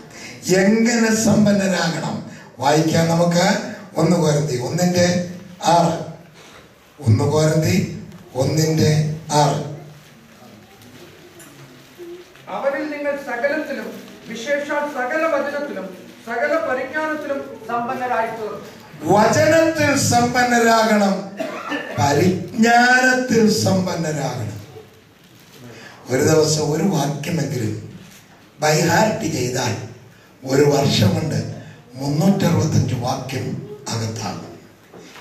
S1: എങ്ങനെ സമ്പന്നരാകണം? വായിക്കാം നമുക്ക്. 1 കൊരിന്ത്യർ 1:6. 1 കൊരിന്ത്യർ 1:6.
S2: അവരിൽ നിങ്ങൾ സകലത്തിലും, വിശേഷാൽ സകല വചനത്തിലും സകല പരിജ്ഞാനത്തിലും സമ്പന്നരായി തീർന്നു.
S1: വചനത്തിൽ സമ്പന്നരാകണം, പരിജ്ഞാനത്തിൽ സമ്പന്നരാകണം. ഒരു ദിവസം ഒരു വാക്യമെങ്കിലും ബൈഹാർട്ട് ചെയ്താൽ 1 വർഷം കൊണ്ട് 365 വാക്യം അകത്താകും.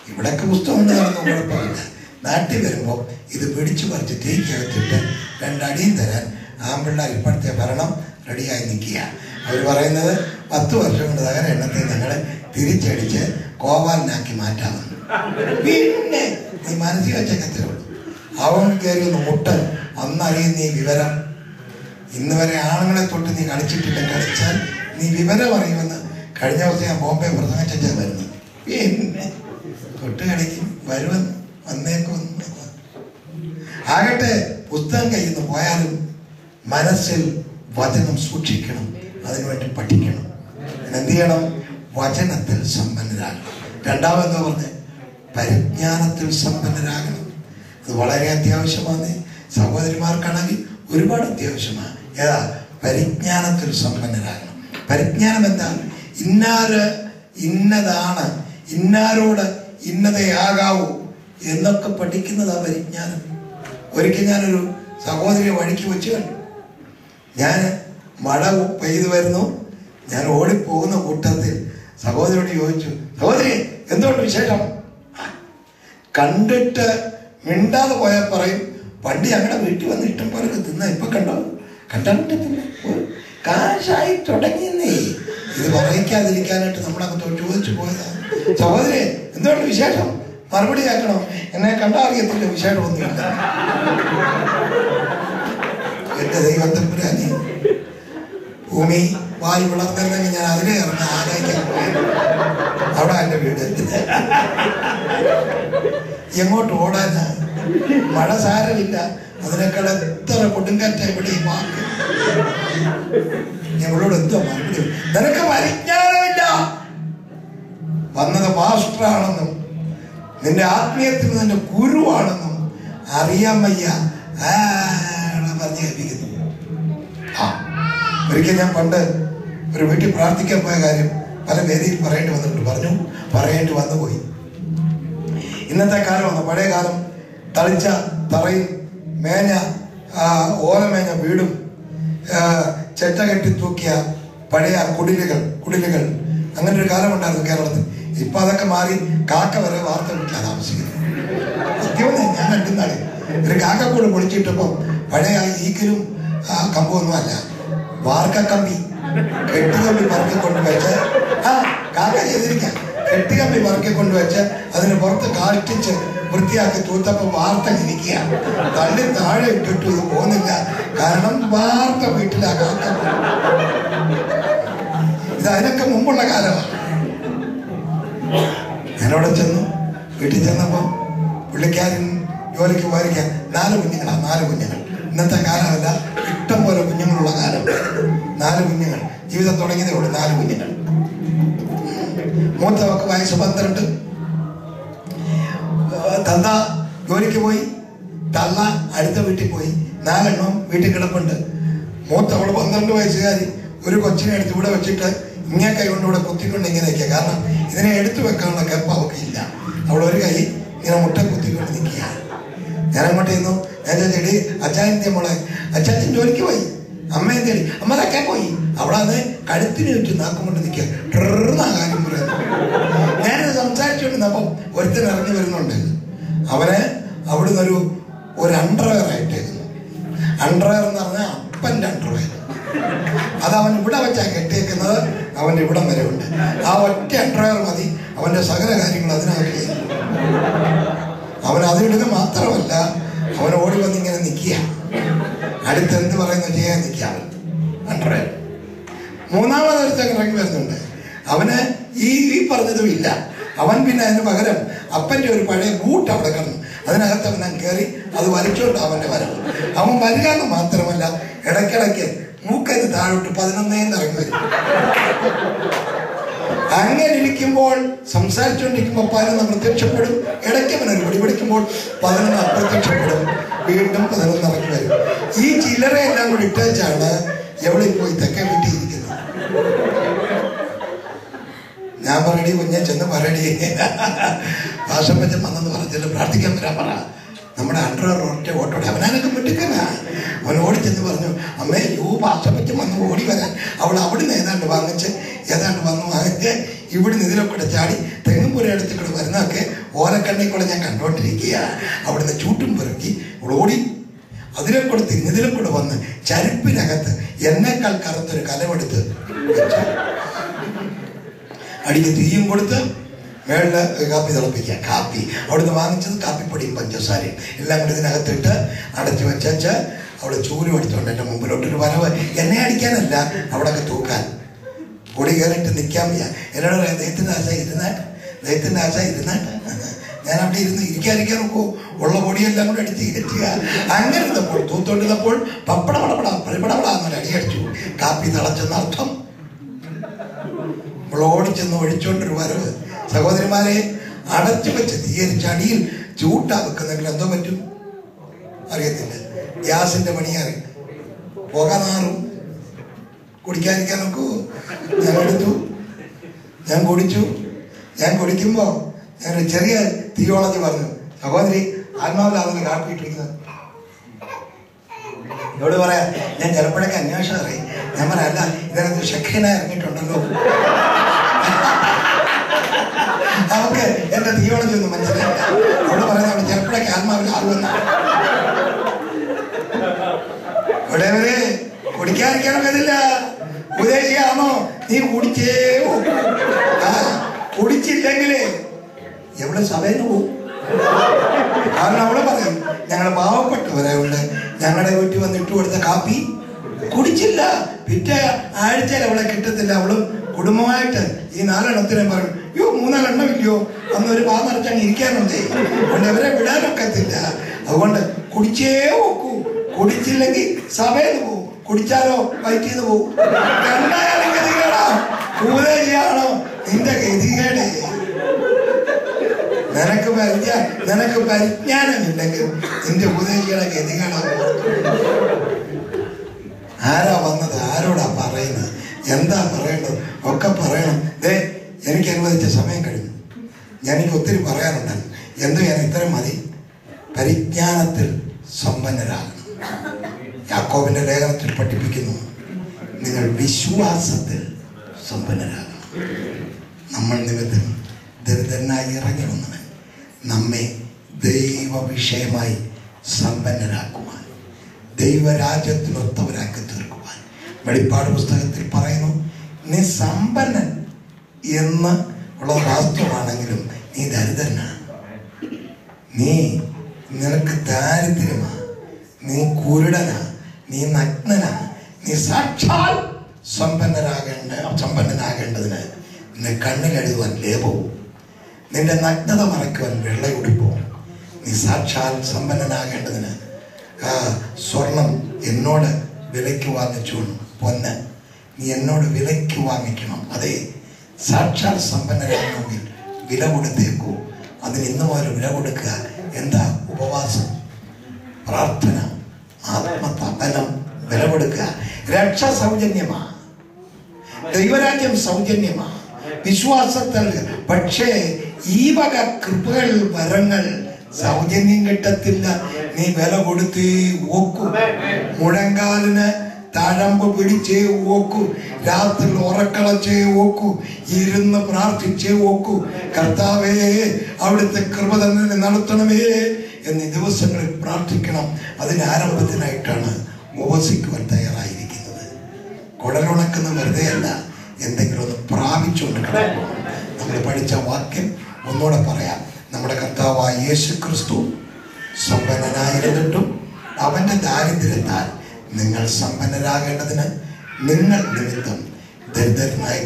S1: ഇവിടൊക്കെ പുസ്തകം നടന്നു കുഴപ്പമില്ല. നാട്ടിൽ വരുമ്പോൾ ഇത് പിടിച്ചു പറിച്ച് തീക്കകത്തിട്ട് 2 അടിയും തരാൻ ആമ്പിള്ളേർ ഇപ്പോഴത്തെ ഭരണം റെഡിയായി നിൽക്കുക. അവർ പറയുന്നത് 10 വർഷം കൊണ്ട് തകര എണ്ണത്തെ ഞങ്ങളെ തിരിച്ചടിച്ച് കോവാലിനാക്കി മാറ്റാമെന്ന്. പിന്നെ നീ മനസ്സിൽ വെച്ചൊക്കെ ഉള്ളൂ. അവൻ കയറി ഒന്ന് മുട്ട്, അന്നറിയുന്ന ഈ വിവരം. ഇന്ന് വരെ ആണുങ്ങളെ തൊട്ട് നീ കളിച്ചിട്ടില്ല, കളിച്ചാൽ നീ വിവരം അറിയുമെന്ന് കഴിഞ്ഞ ദിവസം ഞാൻ ബോംബെ പ്രസംഗിച്ചാൽ വരുന്നത്. പിന്നെ തൊട്ട് കളിക്കും, വരുമെന്ന്, വന്നേക്കുമെന്ന്. ആകട്ടെ, പുസ്തകം കയ്യിൽ നിന്ന് പോയാലും മനസ്സിൽ വചനം സൂക്ഷിക്കണം, അതിനുവേണ്ടി പഠിക്കണം. എന്ത് ചെയ്യണം? വചനത്തിൽ സമ്പന്നരാകണം. രണ്ടാമത് പറഞ്ഞ് പരിജ്ഞാനത്തിൽ സമ്പന്നരാകണം. അത് വളരെ അത്യാവശ്യമാണ്. സഹോദരിമാർക്കാണെങ്കിൽ ഒരുപാട് അത്യാവശ്യമാണ്. ഏതാ? പരിജ്ഞാനത്തിൽ സമ്പന്നരാകണം. പരിജ്ഞാനം എന്താണ്? ഇന്നാര് ഇന്നതാണ്, ഇന്നാരോട് ഇന്നതയാകാവൂ എന്നൊക്കെ പഠിക്കുന്നതാ പരിജ്ഞാനം. ഒരിക്കൽ ഞാനൊരു സഹോദരിയെ വഴിക്ക് വെച്ച് കണ്ടു. ഞാൻ മഴ പെയ്തു വരുന്നു, ഞാൻ ഓടിപ്പോകുന്ന കൂട്ടത്തിൽ സഹോദരിയോട് ചോദിച്ചു, സഹോദരി എന്തുകൊണ്ട് വിശേഷം? കണ്ടിട്ട് മിണ്ടാതെ പോയാൽ പറയും, പണ്ടി ഞങ്ങളുടെ വീട്ടിൽ വന്ന് ഇഷ്ടം പോലെ തിന്ന, ഇപ്പൊ കണ്ടോ കണ്ടിട്ടില്ല, കാശായി തുടങ്ങിയെന്നേ. ഇത് പറയിക്കാതിരിക്കാനായിട്ട് നമ്മളങ്ങ് ചോദിച്ചു പോയതാണ്. സഹോദരി എന്തുകൊണ്ട് വിശേഷം? മറുപടി ആക്കണം, എന്നെ കണ്ടറിയത്തില്ല, വിശേഷമൊന്നുമില്ല. എന്റെ ദൈവത്തമ്പുരാനെ, ഭൂമി വായു വളർന്നിരുന്നെങ്കിൽ ഞാൻ അതിനെ ഇറങ്ങി ആനയിക്കാൻ പോയത്. അവിടെ എന്റെ വീട്. എങ്ങോട്ട് ഓടാനാ? മഴ സാരമില്ല, അതിനേക്കാൾ എത്ര കൊടുങ്കാറ്റ ഇവിടെ ഈ വാക്ക്. ഞങ്ങളോട് എന്തോ മറുപടി? നിനക്ക് പരിജ്ഞാനമില്ല. വന്നത് മാസ്റ്ററാണെന്നും നിന്റെ ആത്മീയത്തിൽ നിന്റെ ഗുരുവാണെന്നും അറിയാൻ വയ്യ പറഞ്ഞ് കേൾപ്പിക്കുന്നു. ഒരിക്കൽ ഞാൻ പണ്ട് ഒരു വീട്ടിൽ പ്രാർത്ഥിക്കാൻ പോയ കാര്യം പല വേദിയിൽ പറയേണ്ടി വന്നിട്ടുണ്ട്. പറയേണ്ടി വന്നുപോയി. ഇന്നത്തെ കാലമാണ്. പഴയ കാലം തളിച്ച തറയും മേഞ്ഞ ഓലമേഞ്ഞ വീടും ചെറ്റ കെട്ടി തൂക്കിയ പഴയ കുടിലുകൾ അങ്ങനെ ഒരു കാലമുണ്ടായിരുന്നു കേരളത്തിൽ. ഇപ്പൊ അതൊക്കെ മാറി കാക്ക വരെ വാർത്ത വീട്ടിലാണ് താമസിക്കുന്നത്. സത്യം ഞാൻ കണ്ടുന്നാണ്. ഒരു കാക്കക്കൂട് പൊളിച്ചിട്ടപ്പം പഴയ ഈക്കലും കമ്പൊന്നും അല്ല, വാർക്കക്കമ്പി, കെട്ടുകമ്പി പറക്കി കൊണ്ടുവച്ച് കാക്ക ചെയ്തിരിക്കാം. കെട്ടുകമ്പി പറക്കി കൊണ്ടുവച്ച് അതിന് പുറത്ത് കാഷ്ടിച്ച് വൃത്തിയാക്കി തൂത്തപ്പം വാർത്ത ഇരിക്കുക. തള്ളി താഴെ ഇട്ടിട്ട് ഇത് പോകുന്നില്ല, കാരണം വാർത്ത വീട്ടിലാ കാക്ക. ഇത് അതിനൊക്കെ മുമ്പുള്ള കാലമാണ്. ഞാനവിടെ ചെന്നു. വീട്ടിൽ ചെന്നപ്പോൾ പുള്ളിക്കാരൻ ജോലിക്ക് പോയിരിക്കാൻ 4 കുഞ്ഞുങ്ങളാണ്. 4 കുഞ്ഞുങ്ങൾ. ഇന്നത്തെ കാലമല്ല, ഇഷ്ടം പോലെ കുഞ്ഞുങ്ങളുള്ള കാലം. 4 കുഞ്ഞുങ്ങൾ. ജീവിതം തുടങ്ങിയതേ ഉള്ളൂ. 4 കുഞ്ഞുങ്ങൾ. മൂത്തവർക്ക് വയസ്സ് 12. തന്ത ജോലിക്ക് പോയി, തള്ള അടുത്ത വീട്ടിൽ പോയി. 4 എണ്ണവും വീട്ടിൽ കിടപ്പുണ്ട്. മൂത്തവള് 12 വയസ്സുകാരി ഒരു കൊച്ചിനെ എടുത്ത് ഇവിടെ വെച്ചിട്ട് ഇങ്ങനെ കൈ കൊണ്ട് ഇവിടെ കുത്തിക്കൊണ്ട് ഇങ്ങനെയൊക്കെ. കാരണം ഇതിനെ എടുത്തു വെക്കാനുള്ള കെപ്പ് അവക്കില്ല. അവളൊരു കൈ ഇങ്ങനെ മുട്ട കുത്തിക്കൊണ്ട് നിൽക്കുക. ഞാൻ അങ്ങോട്ട് ചെന്നു. ഞാൻ ചെടി അച്ചായൻ്റെ മോളെ, അച്ചാച്ചൻ ജോലിക്ക് പോയി, അമ്മയെ തേടി, അമ്മതൊക്കെ പോയി. അവളത് കഴുത്തിന് ചുറ്റും നാക്കം കൊണ്ട് നിൽക്കുക. ട്രെന്നാ കാര്യം പറയുന്നു. ഞാനിത് സംസാരിച്ചുകൊണ്ടിരുന്നപ്പം ഒരുത്തൻ ഇറങ്ങി വരുന്നുണ്ട്. അവന് അവിടുന്ന് ഒരു അണ്ടർവെയർ ആയിട്ടേക്കുന്നു. അണ്ടർവെയർ എന്ന് പറഞ്ഞാൽ അപ്പൻ്റെ അണ്ടർവെയർ. അത് അവൻ ഇവിടെ വെച്ചാണ് കെട്ടിയേക്കുന്നത്. അവൻ്റെ ഇവിടം വരെ ഉണ്ട്. ആ ഒറ്റ അണ്ടർവെയർ മതി അവൻ്റെ സകല കാര്യങ്ങൾ അതിനകത്ത്. അവൻ അതിടുക മാത്രമല്ല, അവൻ ഓടി വന്നിങ്ങനെ നിൽക്കുക. അടുത്തെന്ത് പറയുന്നു ചെയ്യാൻ നിൽക്കുക അണ്ടർവെയർ. മൂന്നാമതൊരുത്തൻ ഇറങ്ങി വരുന്നുണ്ട്. അവന് ഈ പറഞ്ഞതും ഇല്ല. അവൻ പിന്നെ അതിന് പകരം അപ്പൻ്റെ ഒരു പഴയ ബൂട്ട് അവിടെ കിടന്നു. അതിനകത്ത് അവൻ കയറി അത് വലിച്ചോണ്ട് അവൻ്റെ വരവ്. അവൻ വരിക എന്ന് മാത്രമല്ല, ഇടയ്ക്കിടയ്ക്ക് മൂക്കന് താഴോട്ട് 11 ഇറങ്ങി വരും. അങ്ങനെ ഇരിക്കുമ്പോൾ സംസാരിച്ചുകൊണ്ടിരിക്കുമ്പോൾ 11 പ്രത്യക്ഷപ്പെടും. ഇടയ്ക്ക് അവനൊരു പിടിപിടിക്കുമ്പോൾ 11 അപ്രത്യക്ഷപ്പെടും. വീണ്ടും 11 ഇറങ്ങി വരും. ഈ ചില്ലറയെല്ലാം കൂടി ഇട്ടാണ് എവിടെ പോയി തെക്കേ വീട്ടിൽ ഇരിക്കുന്നത്. ഞാൻ പറയടി കുഞ്ഞെ ചെന്ന് പറയടി, ഭാഷപ്പച്ചൻ വന്നെന്ന് പറഞ്ഞില്ല, പ്രാർത്ഥിക്കാൻ വരാൻ പറ. നമ്മുടെ അണ്ടർവെയർ ഒറ്റ ഓട്ടോടെ അവനൊക്കെ മിടുക്കനാ. അവൻ ഓടിച്ചെന്ന് പറഞ്ഞു, അമ്മേ ഭാഷപ്പച്ചൻ വന്ന് ഓടി വരാൻ. അവൾ അവിടുന്ന് ഏതാണ്ട് വാങ്ങിച്ച് വന്ന് വാങ്ങിച്ച് ഇവിടുന്ന് ഇതിലൊക്കെ ചാടി തെങ്ങുപുര എടുത്തിട്ട് വരുന്നതൊക്കെ ഓലക്കണ്ണി കൂടെ ഞാൻ കണ്ടോണ്ടിരിക്കുക. അവിടുന്ന് ചൂട്ടും പെറുക്കി ഓടി അതിലെ കൂടെ തിരിഞ്ഞ് ഇതിലെ കൂടെ വന്ന് ചരിപ്പിനകത്ത് എന്നേക്കാൾ കറുത്തൊരു കലമെടുത്ത് അടിക്ക് തീയും കൊടുത്ത് മേളില് കാപ്പി തിളപ്പിക്കുക. കാപ്പി അവിടുന്ന് വാങ്ങിച്ചത് കാപ്പിപ്പൊടിയും പഞ്ചസാരയും എല്ലാം കൂടി ഇതിനകത്തിട്ട് അടച്ചു വെച്ചാച്ച് അവിടെ ചൂല് പഠിച്ചോണ്ട് എൻ്റെ മുമ്പിലോട്ടൊരു വരവ്. എന്നെ അടിക്കാനല്ല, അവിടെയൊക്കെ തൂക്കാൻ. പൊടി കയറിയിട്ട് നിൽക്കാൻ വയ്യ. എന്നോട് പറയാം, ദൈവത്തിൻ്റെ ആശ ഇരുന്നാട്ട്, ദൈവത്തിൻ്റെ ആശ ഇരുന്നാട്ട്. ഞാൻ അവിടെ ഇരുന്ന് ഇരിക്കാതിരിക്കാൻ നോക്കൂ. ഉള്ള പൊടിയെല്ലാം കൂടെ അടിച്ച് ഇരച്ചുക. അങ്ങനെ ഇരുന്നപ്പോൾ തൂത്തോണ്ടിരുന്നപ്പോൾ പപ്പടപടപടാന്നൊരു അടി അടിച്ചു. കാപ്പി തിളച്ചെന്നർത്ഥം. ഓടിച്ചെന്ന് ഒഴിച്ചോണ്ടൊരു വരവ്. സഹോദരിമാരെ, അടച്ചു വെച്ച് തീയരിച്ച് അടിയിൽ ചൂട്ടാ വെക്കുന്നെങ്കിൽ എന്തോ പറ്റും അറിയത്തില്ല. ഗ്യാസിന്റെ പണിയാറി പുക നാറും. കുടിക്കാതിരിക്കാൻ നോക്കൂ. ഞാൻ എടുത്തു, ഞാൻ കുടിച്ചു. ഞാൻ കുടിക്കുമ്പോ ഞാൻ ചെറിയ തിയോളജി പറഞ്ഞു, സഹോദരി ആത്മാവിലാണെന്ന് കാട്ടിയിട്ടിരിക്കുന്നത്. എന്നോട് പറയാ, ഞാൻ ചിലപ്പോഴൊക്കെ അന്വേഷണം അറിയും. ഞാൻ പറയാം, അല്ല ഇതിനകത്ത് ഷെഖീന ഇറങ്ങിയിട്ടുണ്ടല്ലോ. അവർക്ക് എന്റെ തിയോളജി ഒന്നും മനസ്സിലായില്ല. അവിടെ പറയുന്നത് ചിലപ്പോഴൊക്കെ ആത്മാവിൽ ആറുവെന്ന. ഇവിടെ ഇവര് കുടിക്കാതിരിക്കാൻ പറ്റില്ല. ഉപദേശിയാണോ നീ കുടിച്ചേ കുടിച്ചില്ലെങ്കില് എവിടെ സഭയിൽ പോകും. കാരണം അവള് പറയും, ഞങ്ങള് പാവപ്പെട്ടവരായുണ്ട്, ഞങ്ങളുടെ വീട്ടിൽ വന്ന് ഇട്ട് കൊടുത്ത കാപ്പി കുടിച്ചില്ല, പിറ്റേ ആഴ്ചയിൽ അവളെ കിട്ടത്തില്ല. അവളും കുടുംബമായിട്ട് ഈ 4 എണ്ണത്തിനെ പറയും, 3 എണ്ണം ഇല്ലയോ, അന്നൊരു പാ നിറച്ചങ്ങ് ഇരിക്കാനുണ്ടേ, അതുകൊണ്ട് അവരെ വിടാനൊക്കത്തില്ല. അതുകൊണ്ട് കുടിച്ചേ നോക്കൂ. കുടിച്ചില്ലെങ്കിൽ സഭയിൽ പോവും, കുടിച്ചാലോ വയറ്റിന്ന് പോവും. രണ്ടായാലും ഗതികേടാ. ഉപദേശിയാണോ നിന്റെ ഗതികേട്. നിനക്ക് പരിജ്ഞാനമില്ലെങ്കിൽ നിന്റെ ഉപദേശിയുടെ ഗതികേടാണ്. ആരാ വന്നത്, ആരോടാ പറയുന്നത്, എന്താ പറയേണ്ടത് ഒക്കെ പറയണം. എനിക്ക് അനുവദിച്ച സമയം കഴിഞ്ഞു. എനിക്ക് ഒത്തിരി പറയാനുണ്ട്. എന്തു ഞാൻ ഇത്രയും മതി. പരിജ്ഞാനത്തിൽ സമ്പന്നരാകണം. യാക്കോബിന്റെ ലേഖനത്തിൽ പഠിപ്പിക്കുന്നു, നിങ്ങൾ വിശ്വാസത്തിൽ സമ്പന്നരാകണം. നമ്മൾ നിമിത്തം ദരിദ്രനായി ഇറങ്ങി വന്നവൻ നമ്മെ ദൈവ വിഷയമായി സമ്പന്നരാക്കുവാൻ, ദൈവരാജ്യത്തിനൊത്തവരാക്കി തീർക്കുവാൻ. വെളിപ്പാട് പുസ്തകത്തിൽ പറയുന്നു, നീ സമ്പന്നൻ എന്ന് ഉള്ള വാസ്തവമാണെങ്കിലും നീ ദരിദ്രനാണ്. നിനക്ക് ദാരിദ്ര്യമാ, നീ കുരുടനാ, നീ നഗ്നനാ, നീ സാക്ഷാൽ സമ്പന്നനാകേണ്ടതിന് നിന്നെ കണ്ണിലെഴുതുവാൻ ലേപവും നിന്റെ നഗ്നത മറയ്ക്കുവാൻ വെള്ളയുടുപ്പവും നീ സാക്ഷാൽ സമ്പന്നനാകേണ്ടതിന് സ്വർണം എന്നോട് വിലയ്ക്ക് വാങ്ങിച്ചു, പൊന്ന് നീ എന്നോട് വിലയ്ക്ക് വാങ്ങിക്കണം. അതെ, സാക്ഷാൽ സമ്പന്നരാകണമെങ്കിൽ വില കൊടുത്തേക്കൂ. അതിന് ഇന്ന് മുതൽ വില കൊടുക്കുക. എന്താ? ഉപവാസം, പ്രാർത്ഥന, ആത്മതപനം, വില കൊടുക്കുക. രക്ഷ സൗജന്യമാണ്, ദൈവരാജ്യം സൗജന്യമാണ്, വിശ്വാസത്തിൽ. പക്ഷേ ഈ വക കൃപകൾ, വരങ്ങൾ സൗജന്യം കിട്ടത്തില്ല. നീ വില കൊടുത്തേ ഓക്കൂ. മുഴങ്കാലിന് തഴമ്പ് പിടിച്ചേ ഓക്കൂ. രാത്രി ഉറക്കളച്ചേ ഓക്കൂ. ഇരുന്ന് പ്രാർത്ഥിച്ചേ ഓക്കൂ. കർത്താവേ, അവിടുത്തെ കൃപ തന്നെ നടത്തണമേ എന്നീ ദിവസങ്ങളിൽ പ്രാർത്ഥിക്കണം. അതിന് ആരംഭത്തിനായിട്ടാണ് ഉപവസിക്കുവാൻ തയ്യാറായിരിക്കുന്നത്. കുടലുണക്കുന്ന വെറുതെ അല്ല, എന്തെങ്കിലും ഒന്ന് പ്രാപിച്ചുകൊണ്ട് കിടക്കണം. നമ്മൾ പഠിച്ച വാക്യം ഒന്നുകൂടെ പറയാം. നമ്മുടെ കർത്താവായ യേശു ക്രിസ്തു സമ്പന്നനായിരുന്നിട്ടും അവന്റെ ദാരിദ്ര്യത്താൽ നിങ്ങൾ സമ്പന്നരാകേണ്ടതിന് നിങ്ങൾ നിമിത്തം ദരിദ്രനായി